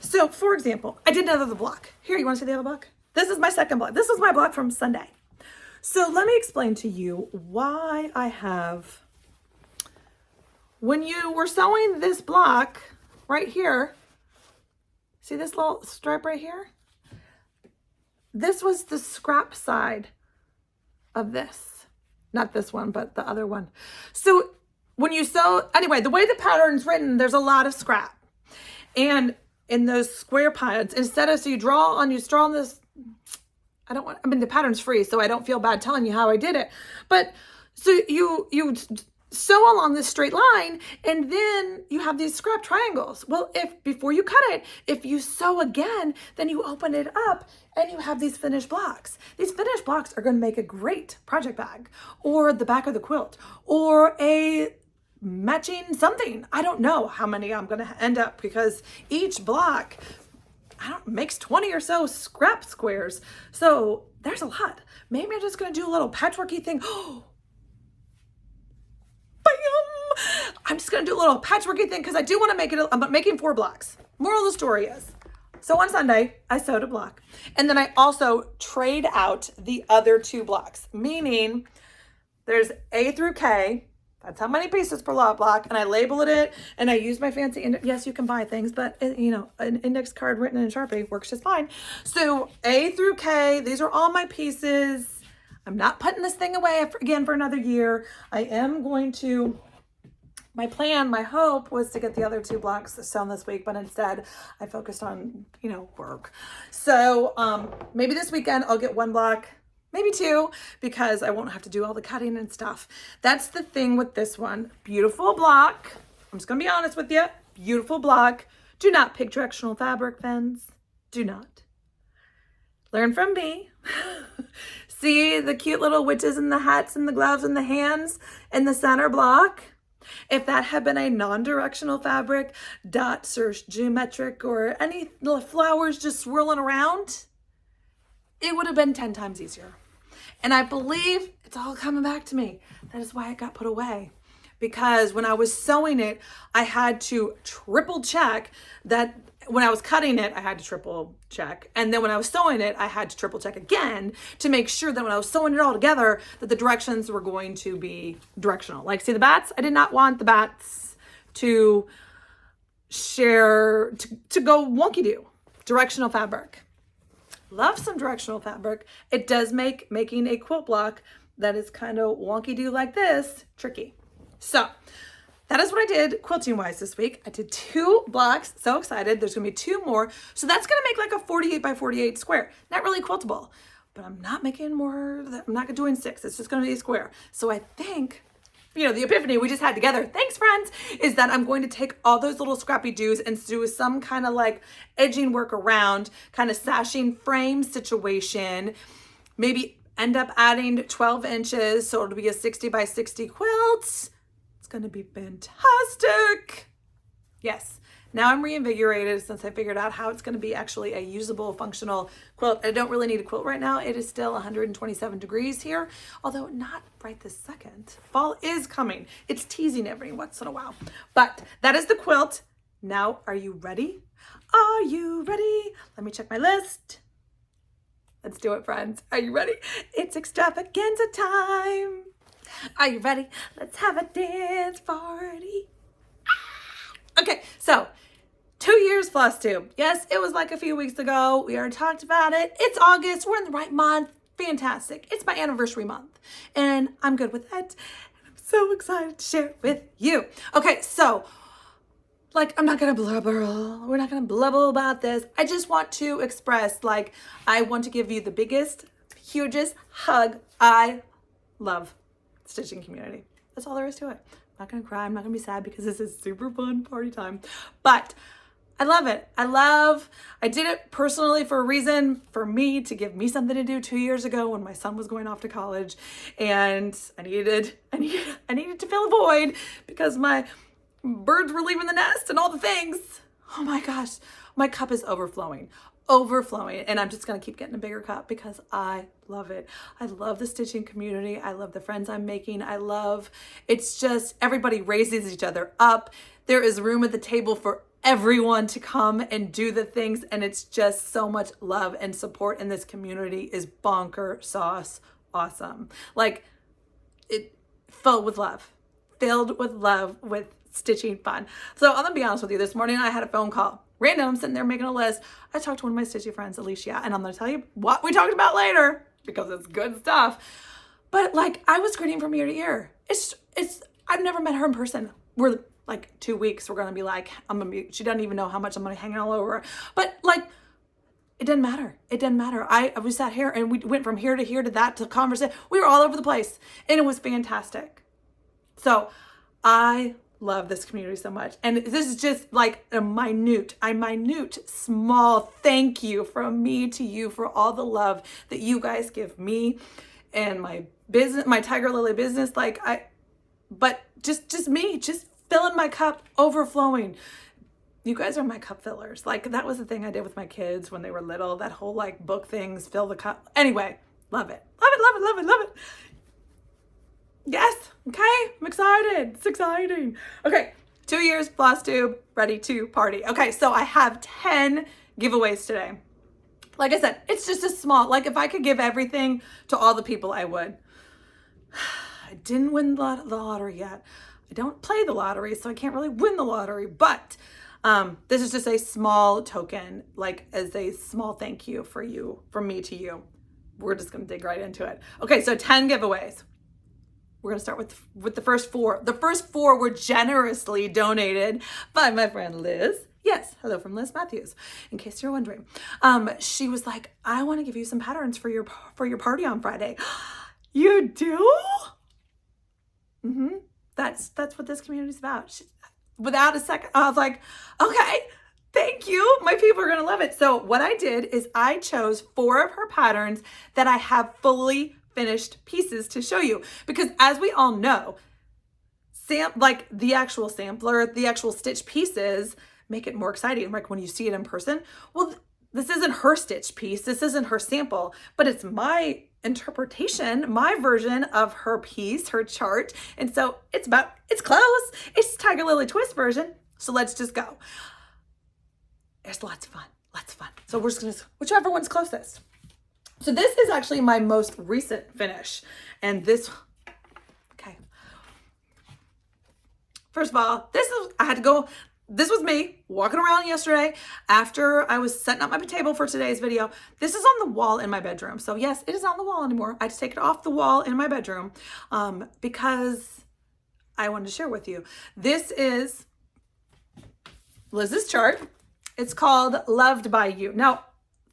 So for example, I did another block. Here, you wanna see the other block? This is my second block. This was my block from Sunday. So let me explain to you why I have, when you were sewing this block right here, see this little stripe right here? This was the scrap side of this. Not this one, but the other one. So when you sew, anyway, the way the pattern's written, there's a lot of scrap. And in those square pads, instead of, so you draw on this, the pattern's free, so I don't feel bad telling you how I did it. But so you sew along this straight line, and then you have these scrap triangles. Well, before you cut it, if you sew again, then you open it up and you have these finished blocks. These finished blocks are going to make a great project bag, or the back of the quilt, or a matching something. I don't know how many I'm going to end up, because each block makes 20 or so scrap squares. So there's a lot. Maybe I'm just going to do a little patchworky thing. Oh, bam! I'm just going to do a little patchworky thing because I do want to make it. I'm making 4 blocks. Moral of the story is, so on Sunday, I sewed a block. And then I also trade out the other 2 blocks, meaning there's A through K. That's how many pieces per lot block. And I labeled it, and I use my fancy index. Yes, you can buy things, but you know, an index card written in Sharpie works just fine. So A through K, these are all my pieces. I'm not putting this thing away again for another year. I am going to, my plan, my hope was to get the other 2 blocks sewn this week, but instead I focused on, you know, work. So maybe this weekend I'll get 1 block, maybe 2, because I won't have to do all the cutting and stuff. That's the thing with this one. Beautiful block. I'm just gonna be honest with you. Beautiful block. Do not pick directional fabric, friends. Do not. Learn from me. See the cute little witches and the hats and the gloves and the hands in the center block? If that had been a non-directional fabric, dots or geometric or any little flowers just swirling around, it would have been 10 times easier. And I believe it's all coming back to me. That is why it got put away. Because when I was sewing it, I had to triple check that when I was cutting it, I had to triple check. And then when I was sewing it, I had to triple check again to make sure that when I was sewing it all together, that the directions were going to be directional. Like, see the bats? I did not want the bats to to go wonky-do. Directional fabric. Love some directional fabric. It does make making a quilt block that is kind of wonky-do like this tricky. So that is what I did quilting wise this week. I did 2 blocks. So excited. There's gonna be 2 more. So that's gonna make like a 48 by 48 square. Not really quiltable, but I'm not making more. I'm not doing 6. It's just gonna be a square. So I think, you know, the epiphany we just had together, thanks friends, is that I'm going to take all those little scrappy doos and do some kind of like edging work around, kind of sashing frame situation, maybe end up adding 12 inches. So it'll be a 60 by 60 quilt. It's going to be fantastic. Yes. Now I'm reinvigorated since I figured out how it's going to be actually a usable, functional quilt. I don't really need a quilt right now. It is still 127 degrees here, although not right this second. Fall is coming. It's teasing every once in a while. But that is the quilt. Now, are you ready? Are you ready? Let me check my list. Let's do it, friends. Are you ready? It's extravaganza time. Are you ready? Let's have a dance party. Okay, so 2 years Flosstube. Yes, it was like a few weeks ago. We already talked about it. It's August. We're in the right month. Fantastic. It's my anniversary month, and I'm good with that. I'm so excited to share it with you. Okay, so like, I'm not gonna blubber. We're not gonna blubber about this. I just want to express, like, I want to give you the biggest, hugest hug. I love stitching community. That's all there is to it. I'm not gonna cry. I'm not gonna be sad because this is super fun party time. But I love it. I did it personally for a reason, for me, to give me something to do 2 years ago when my son was going off to college, and I needed to fill a void because my birds were leaving the nest and all the things. Oh my gosh, my cup is overflowing, and I'm just gonna keep getting a bigger cup because I love it. I love the stitching community. I love the friends I'm making. It's just, everybody raises each other up. There is room at the table for everyone to come and do the things, and it's just so much love and support in this community is bonker sauce awesome. Like, it filled with love, with stitching fun. So I'm gonna be honest with you, this morning I had a phone call. Random, I'm sitting there making a list. I talked to one of my stitchy friends, Alicia, and I'm gonna tell you what we talked about later because it's good stuff. But like, I was grinning from ear to ear. I've never met her in person. We're like 2 weeks, we're gonna be like, she doesn't even know how much I'm gonna hang all over her. But like, it didn't matter. It didn't matter. We sat here and we went from here to that to conversation. We were all over the place and it was fantastic. So I love this community so much. And this is just like a minute, small thank you from me to you for all the love that you guys give me and my business, my Tiger Lily business. But just me, just filling my cup, overflowing. You guys are my cup fillers. Like, that was the thing I did with my kids when they were little, that whole like book things, fill the cup. Anyway, love it. Love it. Yes, okay, I'm excited. It's exciting. Okay, 2 years, Flosstube, ready to party. Okay, so I have 10 giveaways today. Like I said, it's just a small, like if I could give everything to all the people, I would. I didn't win the lottery yet. I don't play the lottery, so I can't really win the lottery, but this is just a small token, like as a small thank you for you, from me to you. We're just gonna dig right into it. Okay, so 10 giveaways. We're gonna start with the first 4. The first 4 were generously donated by my friend Liz. Yes, hello from Liz Mathews, in case you're wondering. She was like, I wanna give you some patterns for your party on Friday. You do? That's what this community's about. Without a second, I was like, okay, thank you. My people are gonna love it. So what I did is I chose 4 of her patterns that I have fully finished pieces to show you, because as we all know, like the actual sampler, the actual stitch pieces make it more exciting. Like when you see it in person, well, this isn't her stitch piece, this isn't her sample, but it's my interpretation, my version of her piece, her chart. And so it's close. It's Tiger Lily Twist version. So let's just go. There's lots of fun. So we're just gonna, whichever one's closest. So this is actually my most recent finish. And this, okay. First of all, this was me walking around yesterday after I was setting up my table for today's video. This is on the wall in my bedroom. So yes, it is on the wall anymore. I just take it off the wall in my bedroom because I wanted to share with you. This is Liz's chart. It's called Loved by You. Now,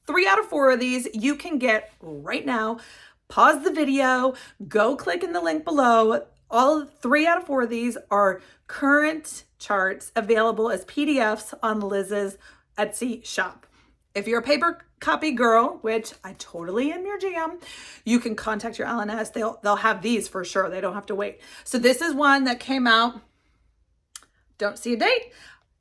3 out of 4 of these you can get right now. Pause the video, go click in the link below. All 3 out of 4 of these are current charts available as PDFs on Liz's Etsy shop. If you're a paper copy girl, which I totally am your jam, you can contact your LNS. They'll have these for sure. They don't have to wait. So this is one that came out, don't see a date,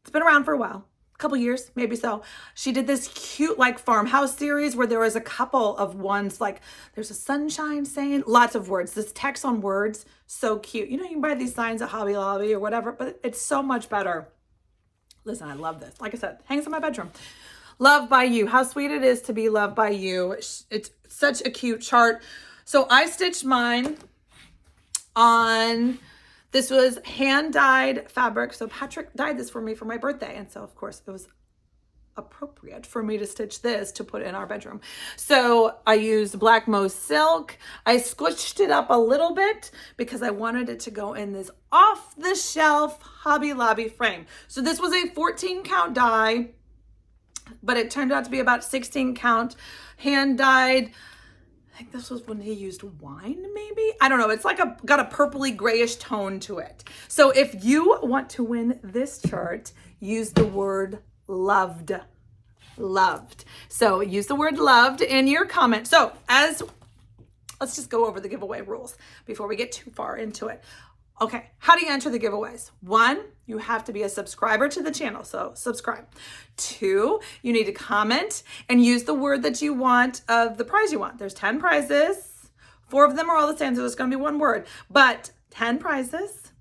It's been around for a while. Couple years, maybe so. She did this cute like farmhouse series where there was a couple of ones like there's a sunshine saying, lots of words, this text on words, so cute. You know, you can buy these signs at Hobby Lobby or whatever, but it's so much better. Listen, I love this. Like I said, hangs in my bedroom. Love by You. How sweet it is to be loved by you. It's such a cute chart. So I stitched mine on, this was hand-dyed fabric. So Patrick dyed this for me for my birthday. And so, of course, it was appropriate for me to stitch this to put in our bedroom. So I used black mauve silk. I squished it up a little bit because I wanted it to go in this off-the-shelf Hobby Lobby frame. So this was a 14 count die, but it turned out to be about 16 count hand-dyed. I think this was when he used wine, maybe? I don't know. It's like got a purpley grayish tone to it. So if you want to win this chart, use the word loved. Loved. So use the word loved in your comment. So let's just go over the giveaway rules before we get too far into it. Okay, how do you enter the giveaways? 1, you have to be a subscriber to the channel, so subscribe. 2, you need to comment and use the word that you want of the prize you want. There's 10 prizes. 4 of them are all the same, so it's gonna be one word, but 10 prizes,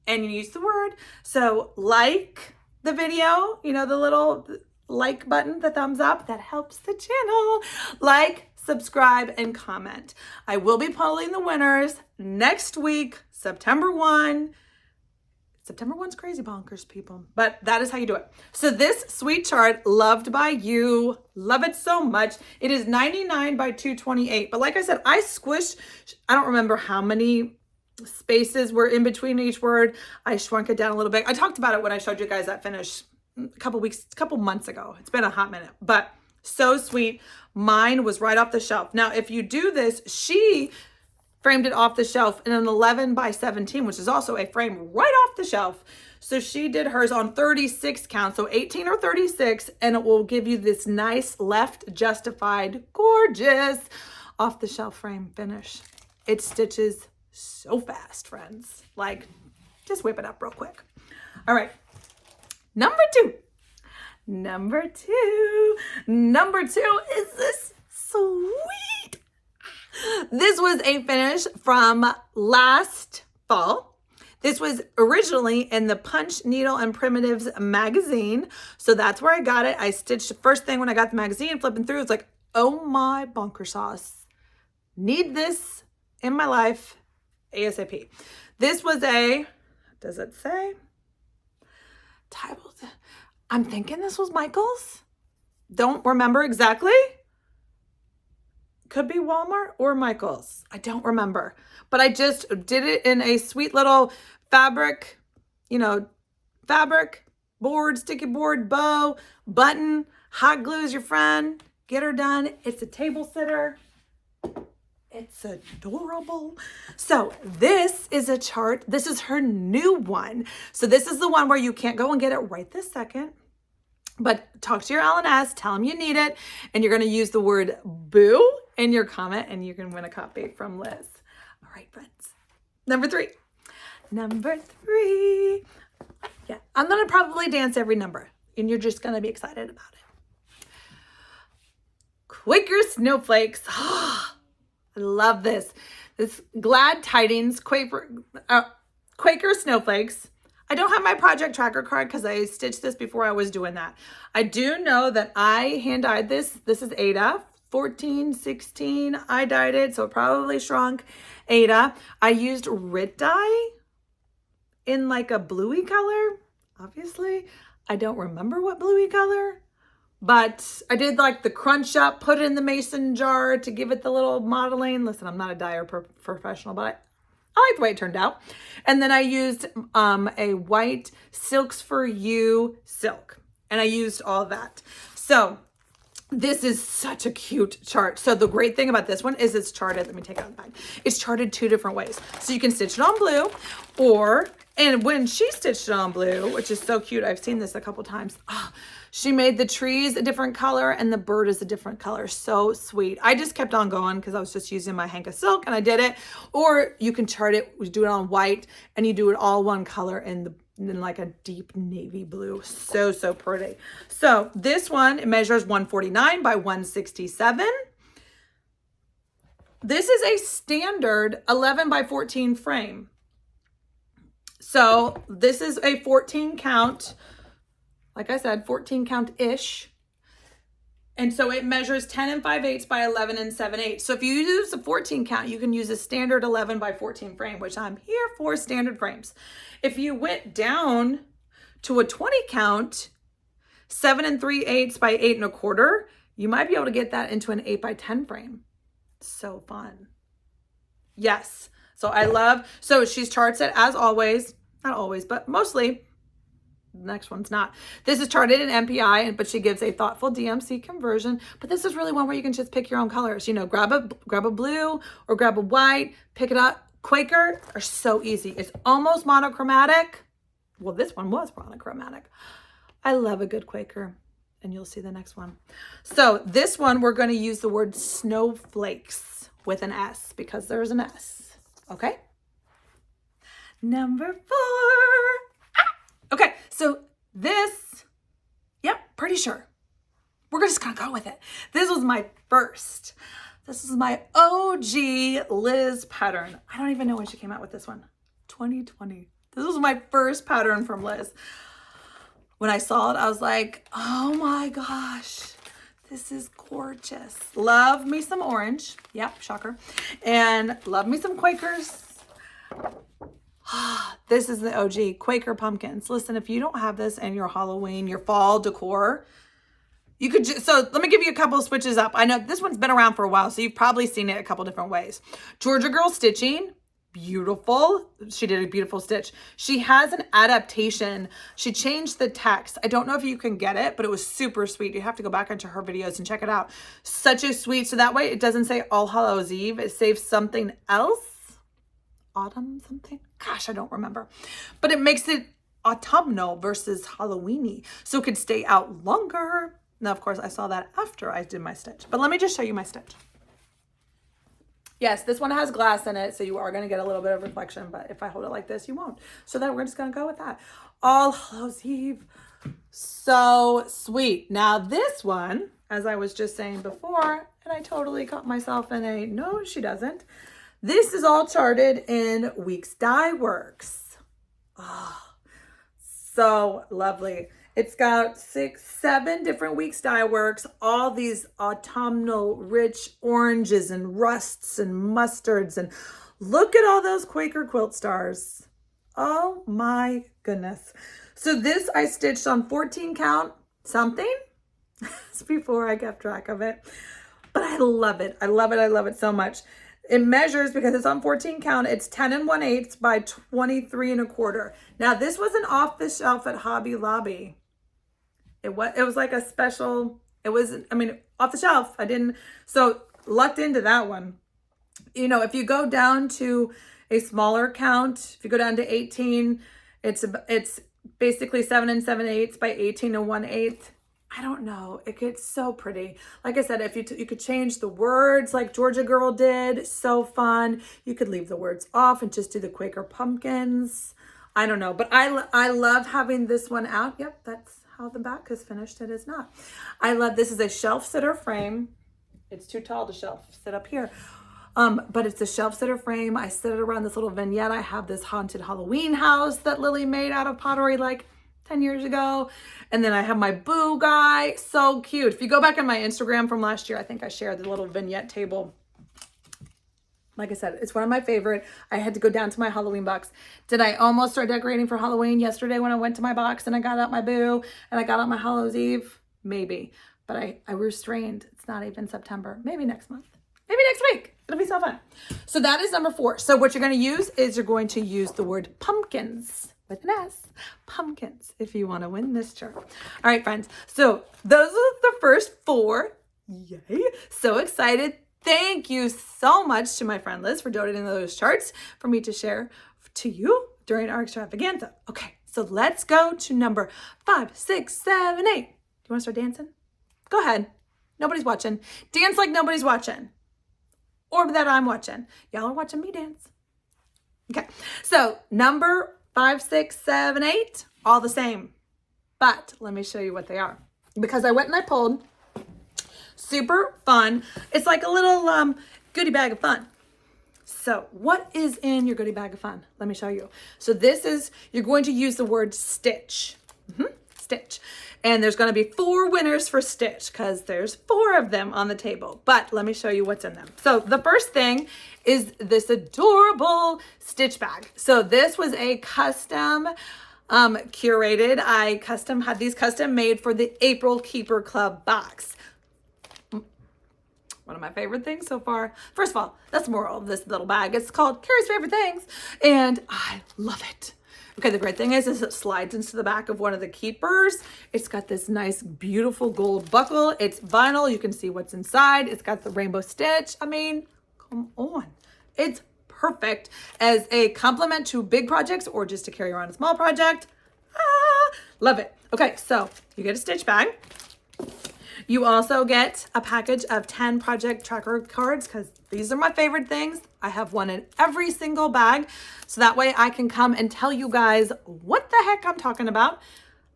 and you use the word. So like the video, you know, the little like button, the thumbs up, that helps the channel. Like, subscribe, and comment. I will be polling the winners next week, September 1. September 1's crazy bonkers, people, but that is how you do it. So this sweet chart, loved by you, love it so much. It is 99 by 228, but like I said, I squished, I don't remember how many spaces were in between each word. I shrunk it down a little bit. I talked about it when I showed you guys that finish a couple months ago. It's been a hot minute, but so sweet. Mine was right off the shelf. Now, if you do this, she framed it off the shelf in an 11 by 17, which is also a frame right off the shelf. So she did hers on 36 count, so 18 or 36, and it will give you this nice left justified, gorgeous off the shelf frame finish. It stitches so fast, friends. Like, just whip it up real quick. All right, number two is this sweet. This was a finish from last fall. This was originally in the Punch Needle and Primitives magazine. So that's where I got it. I stitched the first thing when I got the magazine, flipping through. It's like, oh my bunker sauce. Need this in my life ASAP. This was a, does it say? I'm thinking this was Michael's. Don't remember exactly. Could be Walmart or Michael's. I don't remember. But I just did it in a sweet little fabric, fabric, board, sticky board, bow, button, hot glue is your friend. Get her done. It's a table sitter. It's adorable. So this is a chart. This is her new one. So this is the one where you can't go and get it right this second. But talk to your L&S, tell them you need it, and you're going to use the word boo in your comment, and you can win a copy from Liz. All right, friends. Number three. Yeah, I'm going to probably dance every number, and you're just going to be excited about it. Quaker Snowflakes. I love this. This Glad Tidings Quaker Snowflakes. I don't have my project tracker card because I stitched this before I was doing that. I do know that I hand dyed this. This is Ada, 14, 16. I dyed it, so it probably shrunk. Ada. I used Rit dye in like a bluey color. Obviously, I don't remember what bluey color, but I did like the crunch up, put it in the mason jar to give it the little modeling. Listen, I'm not a dyer professional, but I like the way it turned out. And then I used a white Silks for You silk, and I used all that. So this is such a cute chart. So the great thing about this one is it's charted. Let me take it out the back. It's charted 2 different ways. So you can stitch it on blue or And when she stitched it on blue, which is so cute, I've seen this a couple times. Oh, she made the trees a different color and the bird is a different color. So sweet. I just kept on going because I was just using my hank of silk and I did it. Or you can chart it, we do it on white and you do it all one color in like a deep navy blue. So, so pretty. So this one, it measures 149 by 167. This is a standard 11 by 14 frame. So this is a 14 count, like I said, 14 count-ish. And so it measures 10 5/8 by 11 7/8. So if you use a 14 count, you can use a standard 11 by 14 frame, which I'm here for standard frames. If you went down to a 20 count, 7 3/8 by 8 1/4, you might be able to get that into an 8 by 10 frame. So fun. Yes. So I love, so she charts it as always, not always, but mostly. The next one's not. This is charted in MPI, but she gives a thoughtful DMC conversion. But this is really one where you can just pick your own colors. You know, grab a blue or grab a white, pick it up. Quaker are so easy. It's almost monochromatic. Well, this one was monochromatic. I love a good Quaker. And you'll see the next one. So this one, we're going to use the word snowflakes with an S because there's an S. Okay. Number 4. Okay. So this, yep, pretty sure. We're just going to go with it. This was my first. This is my OG Liz pattern. I don't even know when she came out with this one. 2020. This was my first pattern from Liz. When I saw it, I was like, oh my gosh, this is gorgeous. Love me some orange. Yep, shocker. And love me some Quakers. This is the OG Quaker pumpkins. Listen, if you don't have this in your Halloween, your fall decor, you could just, so let me give you a couple of switches up. I know this one's been around for a while, so you've probably seen it a couple different ways. Georgia Girl stitching. Beautiful. She did a beautiful stitch. She has an adaptation. She changed the text. I don't know if you can get it, but it was super sweet. You have to go back into her videos and check it out. Such a sweet, so that way it doesn't say All Hallows Eve. It saves something else. Autumn something? Gosh, I don't remember. But it makes it autumnal versus Halloweeny. So it could stay out longer. Now, of course, I saw that after I did my stitch. But let me just show you my stitch. Yes, this one has glass in it, so you are going to get a little bit of reflection, but if I hold it like this, you won't. So then we're just going to go with that. All Hallows Eve. So sweet. Now this one, as I was just saying before, and I totally caught myself in a, no, she doesn't. This is all charted in WIPS Dye Works. Oh, so lovely. It's got 6, 7 different WIPS Dye Works, all these autumnal rich oranges and rusts and mustards. And look at all those Quaker quilt stars. Oh my goodness. So this I stitched on 14 count something. It's before I kept track of it. But I love it. I love it. I love it so much. It measures, because it's on 14 count, it's 10 1/8 by 23 1/4. Now this wasn't off the shelf at Hobby Lobby. It was like a special, it was, I mean, off the shelf. I didn't, so lucked into that one. You know, if you go down to a smaller count, if you go down to 18, it's basically 7 7/8 by 18 1/8. I don't know. It gets so pretty. Like I said, if you could change the words like Georgia Girl did, so fun. You could leave the words off and just do the Quaker pumpkins. I don't know, but I love having this one out. Yep, that's how the back is finished. It is not. I love, this is a shelf sitter frame. It's too tall to shelf sit up here. But it's a shelf sitter frame. I sit it around this little vignette. I have this haunted Halloween house that Lily made out of pottery like 10 years ago. And then I have my boo guy. So cute. If you go back on my Instagram from last year, I think I shared the little vignette table. Like I said, it's one of my favorite. I had to go down to my Halloween box. Did I almost start decorating for Halloween yesterday when I went to my box and I got out my boo and I got out my Hallows Eve? Maybe. But I restrained. It's not even September. Maybe next month. Maybe next week. It'll be so fun. So that is number 4. So what you're going to use is you're going to use the word pumpkins with an S. Pumpkins, if you want to win this chart. All right, friends. So those are the first 4. Yay. So excited. Thank you so much to my friend Liz for donating those charts for me to share to you during our extravaganza. Okay, so let's go to number 5, 6, 7, 8. Do you want to start dancing? Go ahead. Nobody's watching. Dance like nobody's watching. Or that I'm watching. Y'all are watching me dance. Okay, so number 5, 6, 7, 8, all the same. But let me show you what they are. Because I went and I pulled. Super fun. It's like a little goodie bag of fun. So what is in your goodie bag of fun? Let me show you. So this is, you're going to use the word stitch. Stitch. And there's going to be 4 winners for stitch because there's 4 of them on the table. But let me show you what's in them. So the first thing is this adorable stitch bag. So this was a custom curated. I had these custom made for the April Keeper Club box. One of my favorite things so far. First of all, that's the moral of this little bag. It's called Kari's Favorite Things, and I love it. Okay, the great thing is it slides into the back of one of the keepers. It's got this nice, beautiful gold buckle. It's vinyl. You can see what's inside. It's got the rainbow stitch. I mean, come on. It's perfect as a complement to big projects or just to carry around a small project. Love it. Okay, so you get a stitch bag. You also get a package of 10 project tracker cards because these are my favorite things. I have one in every single bag. So that way I can come and tell you guys what the heck I'm talking about.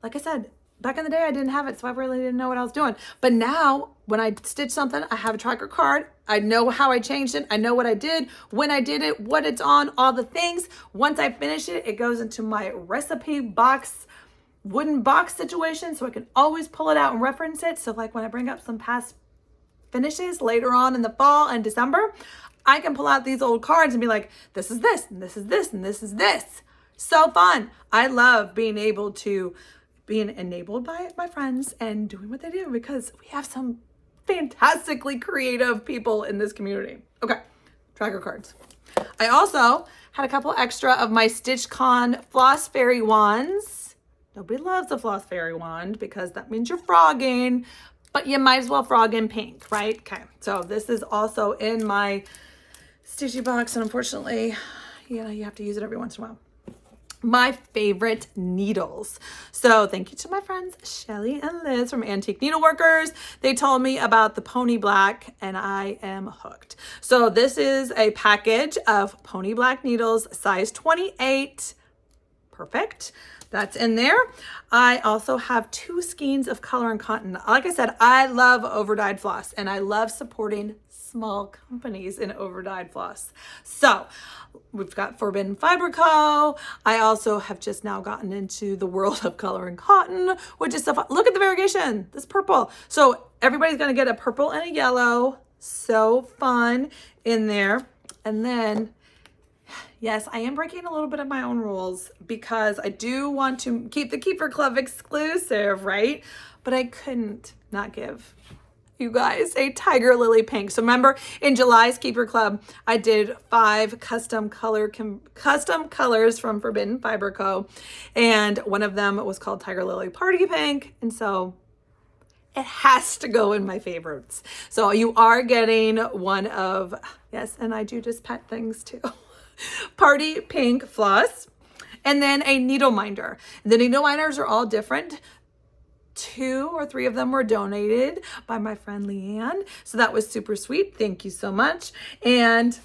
Like I said, back in the day, I didn't have it, so I really didn't know what I was doing. But now when I stitch something, I have a tracker card. I know how I changed it. I know what I did, when I did it, what it's on, all the things. Once I finish it, it goes into my recipe box, wooden box situation, so I can always pull it out and reference it. So like when I bring up some past finishes later on in the fall and December, I can pull out these old cards and be like, this is this, and this is this, and this is this. So fun. I love being enabled by my friends and doing what they do because we have some fantastically creative people in this community. Okay, tracker cards. I also had a couple extra of my StitchCon Floss Fairy wands. Nobody loves a Floss Fairy wand because that means you're frogging, but you might as well frog in pink, right? Okay, so this is also in my stitchy box, and unfortunately, you have to use it every once in a while. My favorite needles. So thank you to my friends Shelly and Liz from Antique Needleworkers. They told me about the Pony Black and I am hooked. So this is a package of Pony Black needles, size 28. Perfect. That's in there. I also have 2 skeins of color and cotton. Like I said, I love overdyed floss and I love supporting small companies in overdyed floss. So we've got Forbidden Fiber Co. I also have just now gotten into the world of color and cotton, which is so fun. Look at the variegation, this purple. So everybody's gonna get a purple and a yellow. So fun in there. And then, yes, I am breaking a little bit of my own rules because I do want to keep the Keeper Club exclusive, right? But I couldn't not give you guys a Tiger Lily pink. So remember in July's Keeper Club, I did 5 custom colors from Forbidden Fiber Co. And one of them was called Tiger Lily Party Pink. And so it has to go in my favorites. So you are getting one of, yes, and I do just pet things too. Party Pink floss, and then a needle minder. The needle minders are all different. 2 or 3 of them were donated by my friend Leanne, so that was super sweet. Thank you so much. And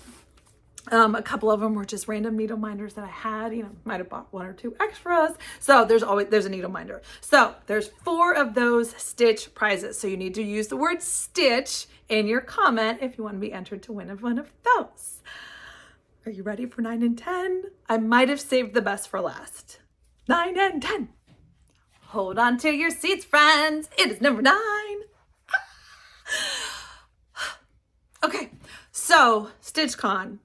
a couple of them were just random needle minders that I had, might have bought 1 or 2 extras. So there's a needle minder. So there's 4 of those stitch prizes. So you need to use the word stitch in your comment if you want to be entered to win one of those. Are you ready for 9 and 10? I might have saved the best for last. 9 and 10. Hold on to your seats, friends. It is number 9. Okay, so StitchCon.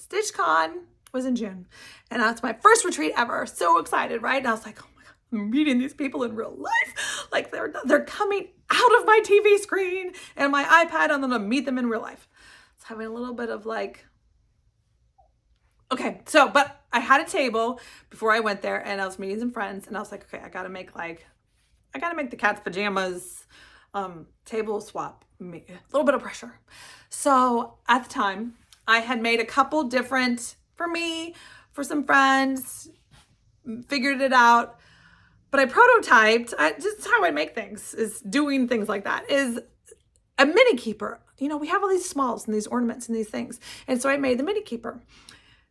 StitchCon was in June, and that's my first retreat ever. So excited, right? And I was like, oh my God, I'm meeting these people in real life. Like they're coming out of my TV screen and my iPad, and then I'll meet them in real life. It's having a little bit of like, okay, so, but I had a table before I went there and I was meeting some friends and I was like, okay, I gotta make the cat's pajamas table swap, a little bit of pressure. So at the time I had made a couple different, for for some friends, figured it out. But I prototyped, just how I make things, is doing things like that, is a mini keeper. You know, we have all these smalls and these ornaments and these things. And so I made the mini keeper.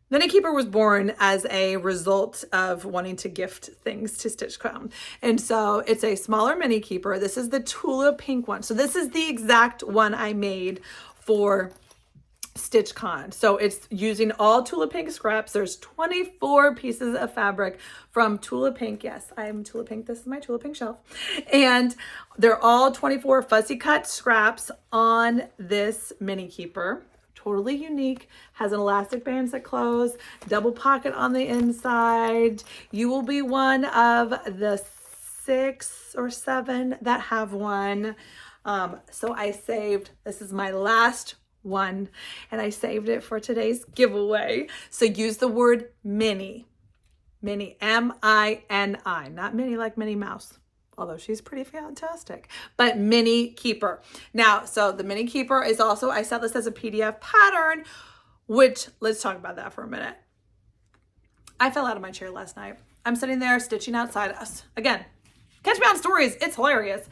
The mini keeper was born as a result of wanting to gift things to Stitch Clown. And so it's a smaller mini keeper. This is the Tula pink one. So this is the exact one I made for StitchCon. So it's using all Tula pink scraps. There's 24 pieces of fabric from Tula pink. Yes, I am Tula pink. This is my Tula pink shelf. And they're all 24 fussy cut scraps on this mini keeper. Totally unique, has an elastic bands that close, double pocket on the inside. You will be one of the 6 or 7 that have one. So I saved, this is my last one, and I saved it for today's giveaway. So use the word mini, M-I-N-I, not mini like Minnie Mouse, although she's pretty fantastic, but mini keeper. Now, so the mini keeper is also, I sell this as a PDF pattern, which, let's talk about that for a minute. I fell out of my chair last night. I'm sitting there stitching outside us. Again, catch me on stories. It's hilarious.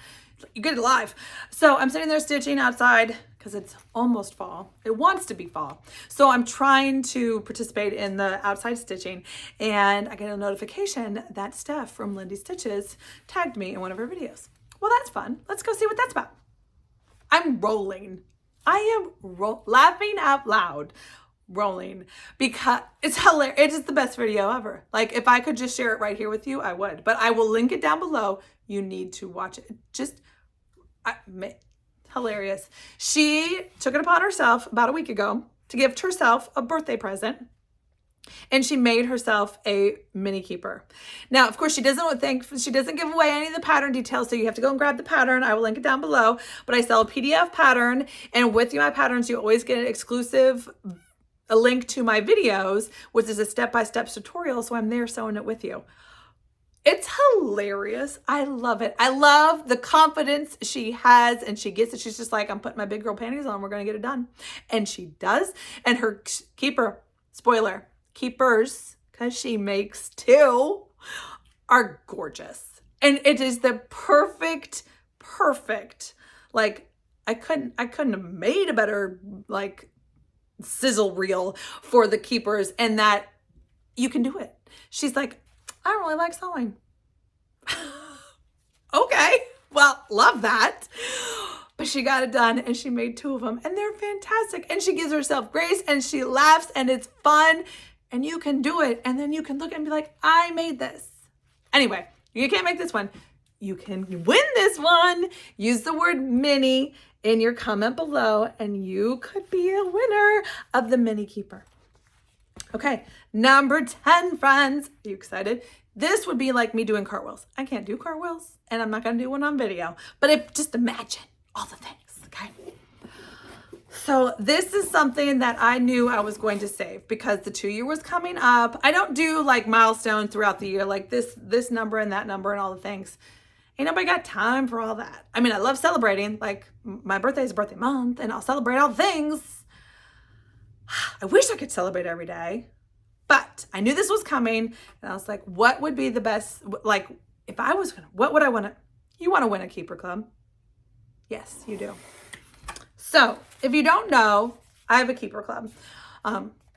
You get it live. So I'm sitting there stitching outside because it's almost fall. It wants to be fall. So I'm trying to participate in the outside stitching, and I get a notification that Steph from Lindy Stitches tagged me in one of her videos. Well, that's fun. Let's go see what that's about. I'm rolling. I am laughing out loud, rolling, because it's hilarious. It is the best video ever. Like, if I could just share it right here with you, I would. But I will link it down below. You need to watch it. Hilarious. She took it upon herself about a week ago to gift herself a birthday present, and she made herself a mini keeper. Now, of course, she doesn't give away any of the pattern details, so you have to go and grab the pattern. I will link it down below, but I sell a PDF pattern, and with my patterns, you always get an exclusive link to my videos, which is a step-by-step tutorial, so I'm there sewing it with you. It's hilarious. I love it. I love the confidence she has, and she gets it. She's just like, I'm putting my big girl panties on. We're going to get it done. And she does. And her keeper, spoiler, keepers, because she makes 2, are gorgeous. And it is the perfect, like, I couldn't have made a better, like, sizzle reel for the keepers, and that you can do it. She's like, I don't really like sewing. Okay, well, love that. But she got it done, and she made 2 of them, and they're fantastic. And she gives herself grace, and she laughs, and it's fun, and you can do it. And then you can look and be like, I made this. Anyway, you can't make this one. You can win this one. Use the word mini in your comment below, and you could be a winner of the mini keeper. Okay, number 10, friends. Are you excited? This would be like me doing cartwheels. I can't do cartwheels, and I'm not going to do one on video, but just imagine all the things, okay? So this is something that I knew I was going to save because the 2-year was coming up. I don't do like milestones throughout the year, like this number and that number and all the things. Ain't nobody got time for all that. I mean, I love celebrating. Like, my birthday is a birthday month, and I'll celebrate all the things. I wish I could celebrate every day. But I knew this was coming, and I was like, what would be the best, like, if I was gonna, what would I want to, you want to win a keeper club? Yes, you do. So if you don't know, I have a keeper club.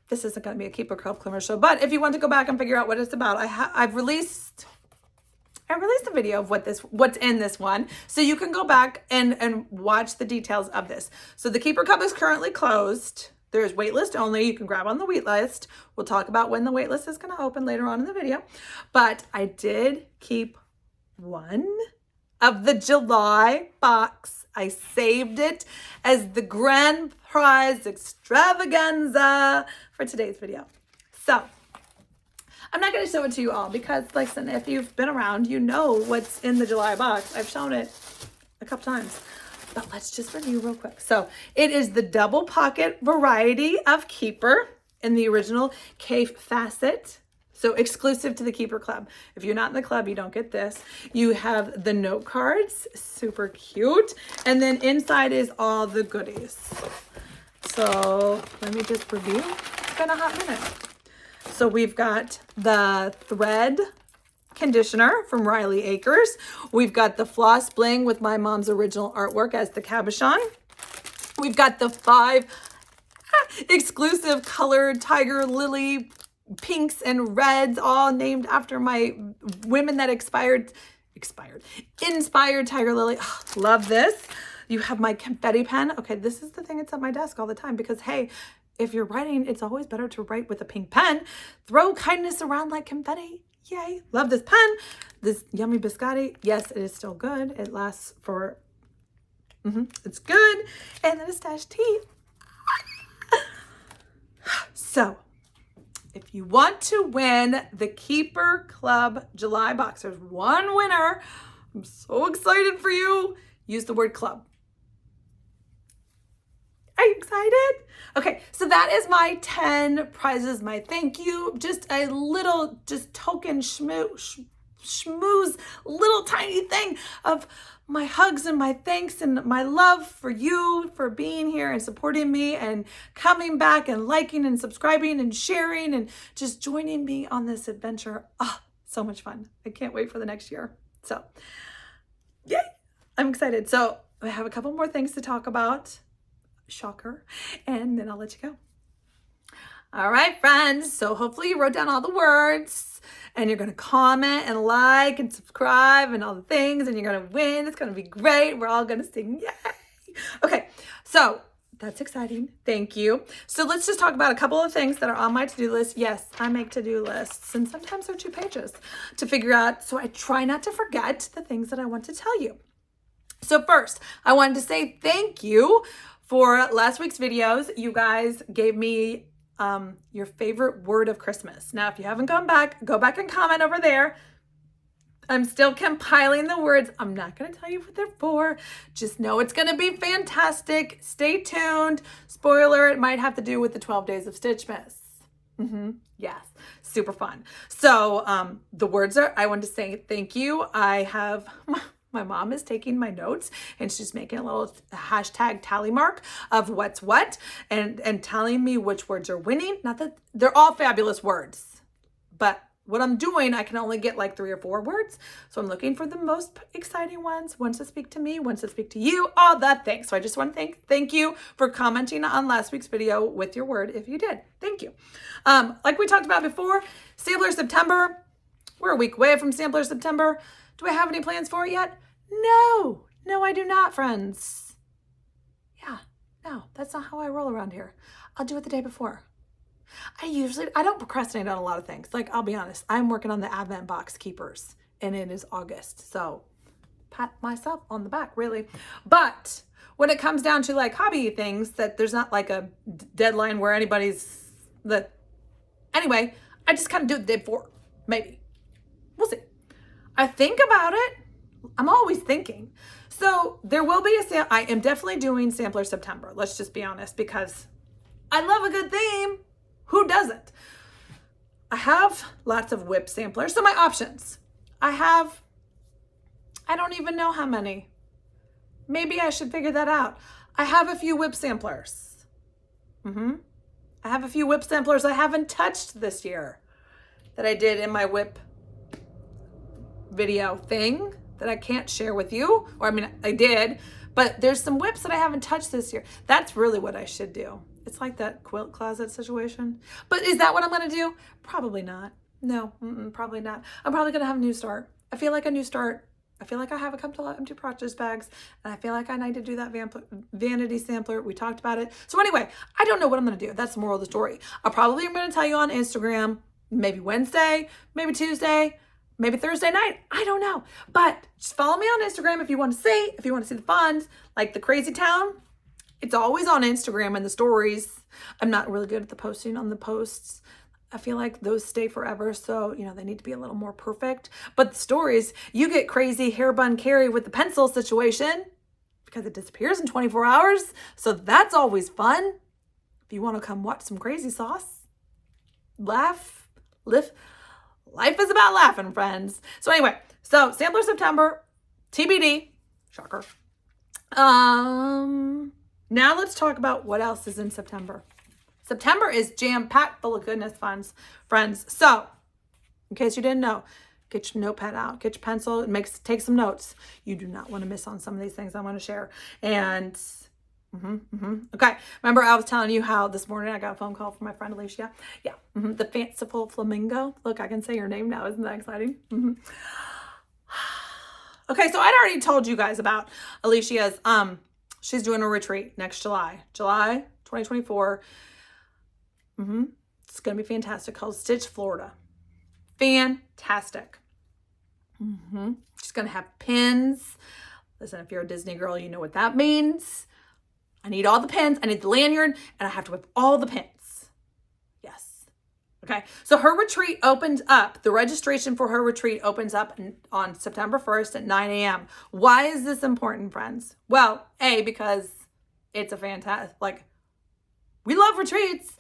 This isn't going to be a keeper club commercial, but if you want to go back and figure out what it's about, I released a video of what's in this one, so you can go back and watch the details of this. So the keeper club is currently closed. There's waitlist only. You can grab on the wait list. We'll talk about when the waitlist is going to open later on in the video. But I did keep one of the July box. I saved it as the grand prize extravaganza for today's video. So I'm not going to show it to you all because, like I said, if you've been around, you know what's in the July box. I've shown it a couple times. But let's just review real quick. So it is the double pocket variety of keeper in the original Cafe facet. So exclusive to the Keeper Club. If you're not in the club, you don't get this. You have the note cards, super cute. And then inside is all the goodies. So let me just review. It's been a hot minute. So we've got the thread conditioner from Riley Acres. We've got the Floss Bling with my mom's original artwork as the cabochon. We've got the 5 exclusive colored tiger lily pinks and reds, all named after my women that inspired tiger lily. Oh, love this. You have my confetti pen. Okay, this is the thing that's at my desk all the time because, hey, if you're writing, it's always better to write with a pink pen. Throw kindness around like confetti. Yay. Love this pen. This yummy biscotti. Yes, it is still good. It lasts for, it's good. And then a stash tea. So, if you want to win the Keeper Club July box, there's one winner. I'm so excited for you. Use the word club. Are you excited? Okay, so that is my 10 prizes, my thank you. Just a little, token schmooze, little tiny thing of my hugs and my thanks and my love for you for being here and supporting me and coming back and liking and subscribing and sharing and just joining me on this adventure. Oh, so much fun. I can't wait for the next year. So, yay, I'm excited. So I have a couple more things to talk about. Shocker. And then I'll let you go. All right, friends. So hopefully you wrote down all the words and you're going to comment and like and subscribe and all the things and you're going to win. It's going to be great. We're all going to sing. Yay. Okay. So that's exciting. Thank you. So let's just talk about a couple of things that are on my to-do list. Yes, I make to-do lists and sometimes they're 2 pages to figure out. So I try not to forget the things that I want to tell you. So first, I wanted to say thank you for last week's videos. You guys gave me your favorite word of Christmas. Now, if you haven't gone back, go back and comment over there. I'm still compiling the words. I'm not going to tell you what they're for. Just know it's going to be fantastic. Stay tuned. Spoiler, it might have to do with the 12 days of Stitchmas. Yes, super fun. So the words are, I want to say thank you. I have... My mom is taking my notes and she's making a little hashtag tally mark of what's what and telling me which words are winning. Not that they're all fabulous words, but what I'm doing, I can only get like 3 or 4 words. So I'm looking for the most exciting ones that speak to me, ones that speak to you, all that thing. So I just want to thank you for commenting on last week's video with your word if you did. Thank you. Like we talked about before, Sampler September. We're a week away from Sampler September. Do I have any plans for it yet? No, I do not, friends. Yeah, no, that's not how I roll around here. I'll do it the day before. I don't procrastinate on a lot of things. Like, I'll be honest, I'm working on the Advent box keepers and it is August. So pat myself on the back, really. But when it comes down to like hobby things that there's not like a deadline where anyway, I just kind of do it the day before, maybe. We'll see. I think about it. I'm always thinking. So there will be I am definitely doing Sampler September. Let's just be honest because I love a good theme. Who doesn't? I have lots of WIP samplers. So my options, I don't even know how many. Maybe I should figure that out. I have a few WIP samplers. I have a few WIP samplers I haven't touched this year that I did in my WIP video thing that I can't share with you. Or I mean, I did, but there's some WIPs that I haven't touched this year. That's really what I should do. It's like that quilt closet situation. But is that what I'm going to do? Probably not. No, probably not. I'm probably going to have a new start. I feel like a new start. I feel like I have a couple of empty project bags and I feel like I need to do that vanity sampler. We talked about it. So anyway, I don't know what I'm going to do. That's the moral of the story. I probably am going to tell you on Instagram, maybe Wednesday, maybe Tuesday, maybe Thursday night. I don't know. But just follow me on Instagram if you want to see, the funds, like the crazy town. It's always on Instagram and the stories. I'm not really good at the posting on the posts. I feel like those stay forever. So, they need to be a little more perfect. But the stories, you get crazy hair bun Kari with the pencil situation because it disappears in 24 hours. So that's always fun. If you want to come watch some crazy sauce, laugh, live. Life is about laughing, friends. So anyway, so Sampler September, TBD, shocker. Now let's talk about what else is in September. September is jam-packed full of goodness, friends. So, in case you didn't know, get your notepad out, get your pencil, and take some notes. You do not want to miss on some of these things I want to share. And, okay. Remember I was telling you how this morning I got a phone call from my friend Alicia? Yeah, the fanciful flamingo. Look, I can say your name now. Isn't that exciting? Okay, so I'd already told you guys about Alicia's, she's doing a retreat next July 2024. It's going to be fantastic, called Stitch Florida. Fantastic. She's going to have pins. Listen, if you're a Disney girl, you know what that means. I need all the pins. I need the lanyard, and I have to whip all the pins. Yes. Okay. So her retreat opens up. The registration for her retreat opens up on September 1st at 9 a.m. Why is this important, friends? Well, A, because it's a fantastic, like, we love retreats.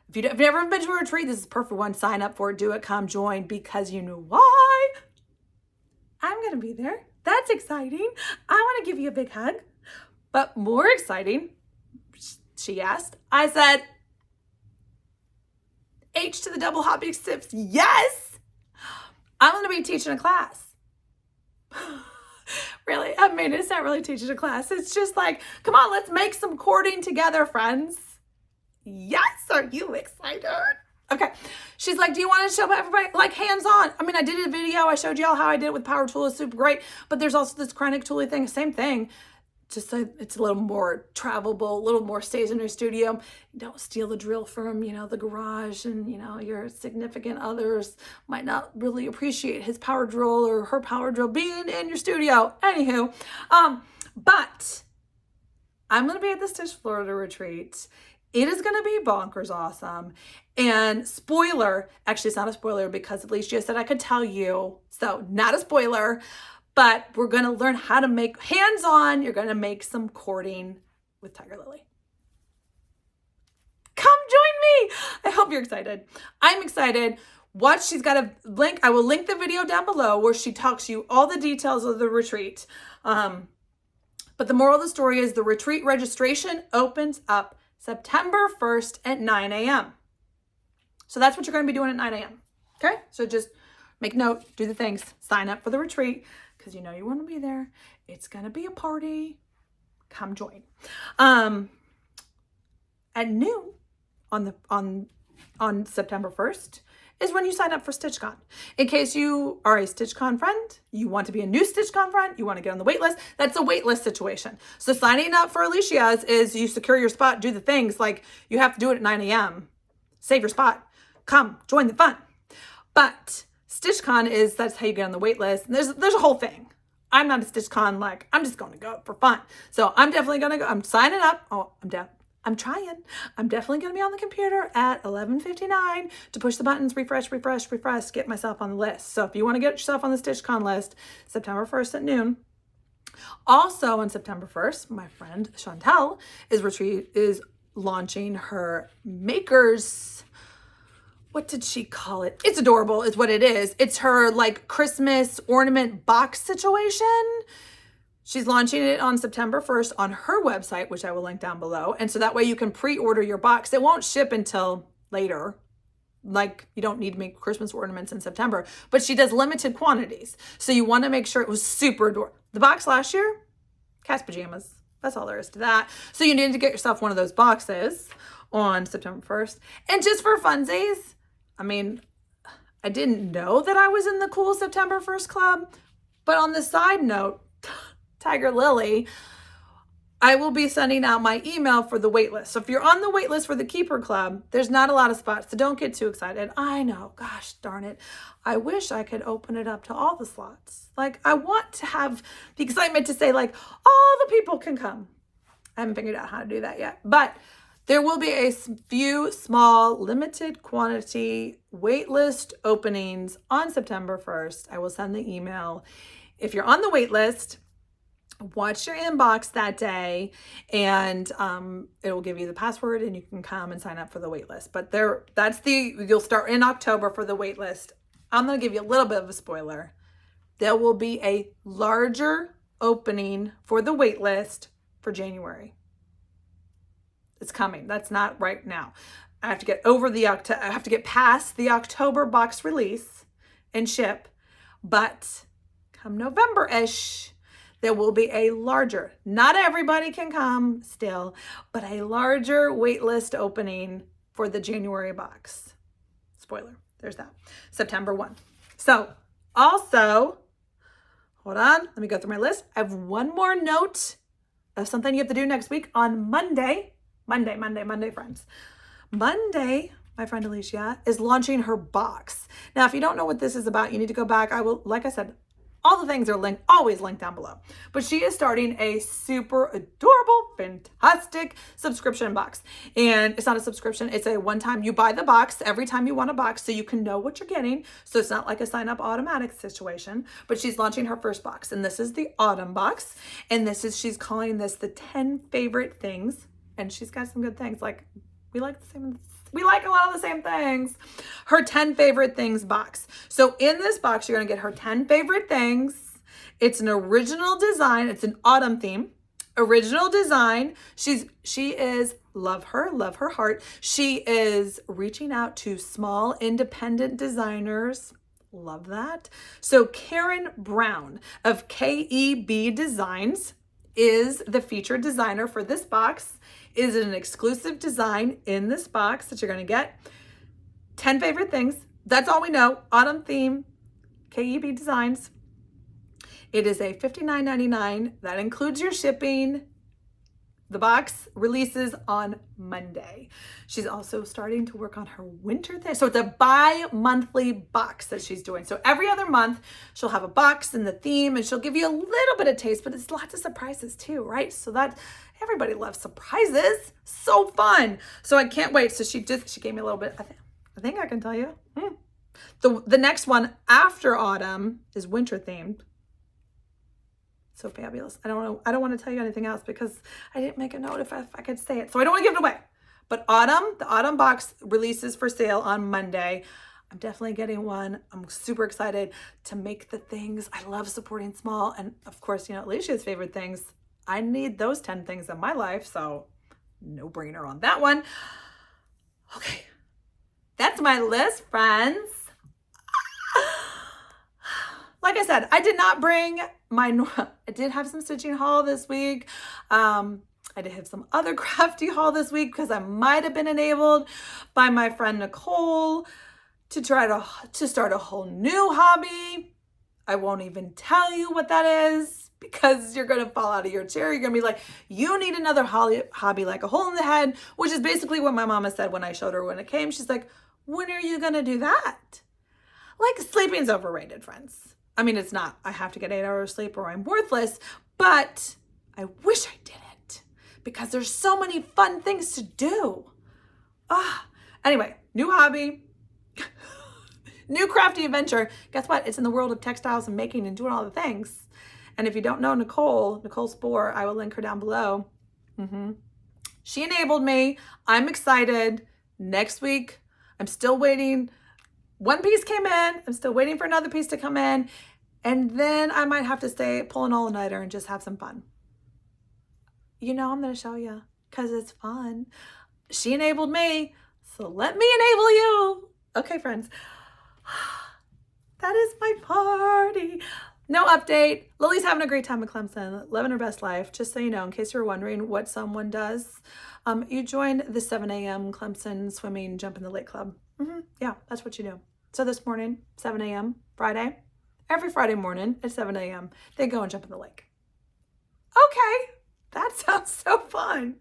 If you've never been to a retreat, this is a perfect one. Sign up for it, do it, come join, because you know why? I'm going to be there. That's exciting. I want to give you a big hug. But more exciting, she asked, I said, H to the double hot big sips. Yes. I'm going to be teaching a class. Really? I mean, it's not really teaching a class. It's just like, come on, let's make some courting together, friends. Yes. Are you excited? Okay. She's like, do you want to show everybody, like, hands-on? I mean, I did a video. I showed y'all how I did it with power tool. It's super great. But there's also this chronic toolie thing. Same thing. Just so it's a little more travelable, a little more stays in your studio. Don't steal the drill from, the garage, and, your significant others might not really appreciate his power drill or her power drill being in your studio. Anywho, but I'm going to be at the Stitch Florida retreat. It is going to be bonkers awesome. And spoiler, actually it's not a spoiler because Alicia said I could tell you, so not a spoiler. But we're going to learn how to make hands-on. You're going to make some cording with Tiger Lily. Come join me. I hope you're excited. I'm excited. Watch, she's got a link. I will link the video down below where she talks you all the details of the retreat. But the moral of the story is the retreat registration opens up September 1st at 9 a.m. So that's what you're going to be doing at 9 a.m. Okay? So just make note, do the things, sign up for the retreat. Because you want to be there. It's going to be a party. Come join. At noon on September 1st is when you sign up for StitchCon. In case you are a StitchCon friend, you want to be a new StitchCon friend, you want to get on the wait list, that's a wait list situation. So signing up for Alicia's is you secure your spot, do the things, like you have to do it at 9 a.m. Save your spot. Come, join the fun. But StitchCon that's how you get on the wait list. And there's a whole thing. I'm not a StitchCon, like, I'm just going to go for fun. So I'm definitely going to go. I'm signing up. Oh, I'm trying. I'm definitely going to be on the computer at 11:59 to push the buttons, refresh, get myself on the list. So if you want to get yourself on the StitchCon list, September 1st at noon. Also on September 1st, my friend Chantel is launching her Makers. What did she call it? It's adorable is what it is. It's her like Christmas ornament box situation. She's launching it on September 1st on her website, which I will link down below. And so that way you can pre-order your box. It won't ship until later. Like, you don't need to make Christmas ornaments in September, but she does limited quantities. So you want to make sure it was super adorable. The box last year, cat's pajamas. That's all there is to that. So you need to get yourself one of those boxes on September 1st. And just for funsies, I mean, I didn't know that I was in the cool September 1st club, but on the side note, Tiger Lily, I will be sending out my email for the wait list. So if you're on the wait list for the Keeper Club, there's not a lot of spots, so don't get too excited. I know, gosh darn it. I wish I could open it up to all the slots. Like, I want to have the excitement to say, like, all the people can come. I haven't figured out how to do that yet, but there will be a few small, limited quantity wait list openings on September 1st. I will send the email. If you're on the wait list, watch your inbox that day, and it will give you the password and you can come and sign up for the wait list. But you'll start in October for the wait list. I'm going to give you a little bit of a spoiler. There will be a larger opening for the wait list for January. It's coming. That's not right now. I have to get I have to get past the October box release and ship, but come November-ish, there will be a larger, not everybody can come still, but a larger wait list opening for the January box. Spoiler, there's that. September 1. So also, hold on, let me go through my list. I have one more note of something you have to do next week on Monday, friends. Monday, my friend Alicia is launching her box. Now, if you don't know what this is about, you need to go back. I will, like I said, all the things are always linked down below. But she is starting a super adorable, fantastic subscription box. And it's not a subscription. It's a one-time, you buy the box every time you want a box so you can know what you're getting. So it's not like a sign up automatic situation, but she's launching her first box. And this is the autumn box. And she's calling this the 10 favorite things. And she's got some good things. Like we like a lot of the same things. Her 10 favorite things box. So in this box, you're going to get her 10 favorite things. It's an original design. It's an autumn theme. Original design. She is, love her heart. She is reaching out to small independent designers. Love that. So Karen Brown of KEB Designs is the featured designer for this box. Is an exclusive design in this box that you're going to get. 10 favorite things. That's all we know. Autumn theme, KEB Designs. It is a $59.99. That includes your shipping. The box releases on Monday. She's also starting to work on her winter thing. So it's a bi-monthly box that she's doing. So every other month, she'll have a box in the theme and she'll give you a little bit of taste, but it's lots of surprises too, right? So that everybody loves surprises. So fun. So I can't wait. So she gave me a little bit. I think I can tell you. The next one after autumn is winter themed. So fabulous. I don't want to tell you anything else because I didn't make a note if I could say it. So I don't want to give it away. But the autumn box releases for sale on Monday. I'm definitely getting one. I'm super excited to make the things. I love supporting small. And of course, Alicia's favorite things. I need those 10 things in my life. So no brainer on that one. Okay. That's my list, friends. Like I said, I did not bring I did have some stitching haul this week. I did have some other crafty haul this week because I might have been enabled by my friend Nicole to try to start a whole new hobby. I won't even tell you what that is because you're going to fall out of your chair. You're going to be like, you need another hobby like a hole in the head, which is basically what my mama said when I showed her when it came. She's like, when are you going to do that? Like, sleeping's overrated, friends. I mean, it's not. I have to get 8 hours of sleep or I'm worthless, but I wish I didn't because there's so many fun things to do. Anyway, new hobby, new crafty adventure. Guess what? It's in the world of textiles and making and doing all the things. And if you don't know Nicole Spohr, I will link her down below. She enabled me. I'm excited. Next week, I'm still waiting. One piece came in. I'm still waiting for another piece to come in. And then I might have to pull an all-nighter and just have some fun. I'm going to show you because it's fun. She enabled me, so let me enable you. Okay, friends. That is my party. No update. Lily's having a great time at Clemson, living her best life. Just so you know, in case you're wondering what someone does, you join the 7 a.m. Clemson swimming jump in the lake club. Yeah, that's what you do. So this morning, 7 a.m. Friday, every Friday morning at 7 a.m., they go and jump in the lake. Okay, that sounds so fun.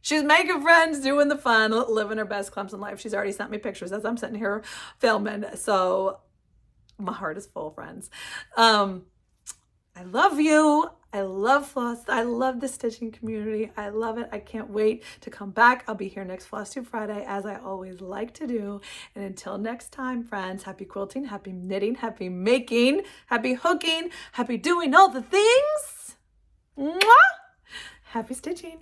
She's making friends, doing the fun, living her best Clemson life. She's already sent me pictures as I'm sitting here filming. So my heart is full, friends. I love you. I love Floss. I love the stitching community. I love it. I can't wait to come back. I'll be here next Flosstube Friday, as I always like to do. And until next time, friends, happy quilting, happy knitting, happy making, happy hooking, happy doing all the things. Mwah! Happy stitching.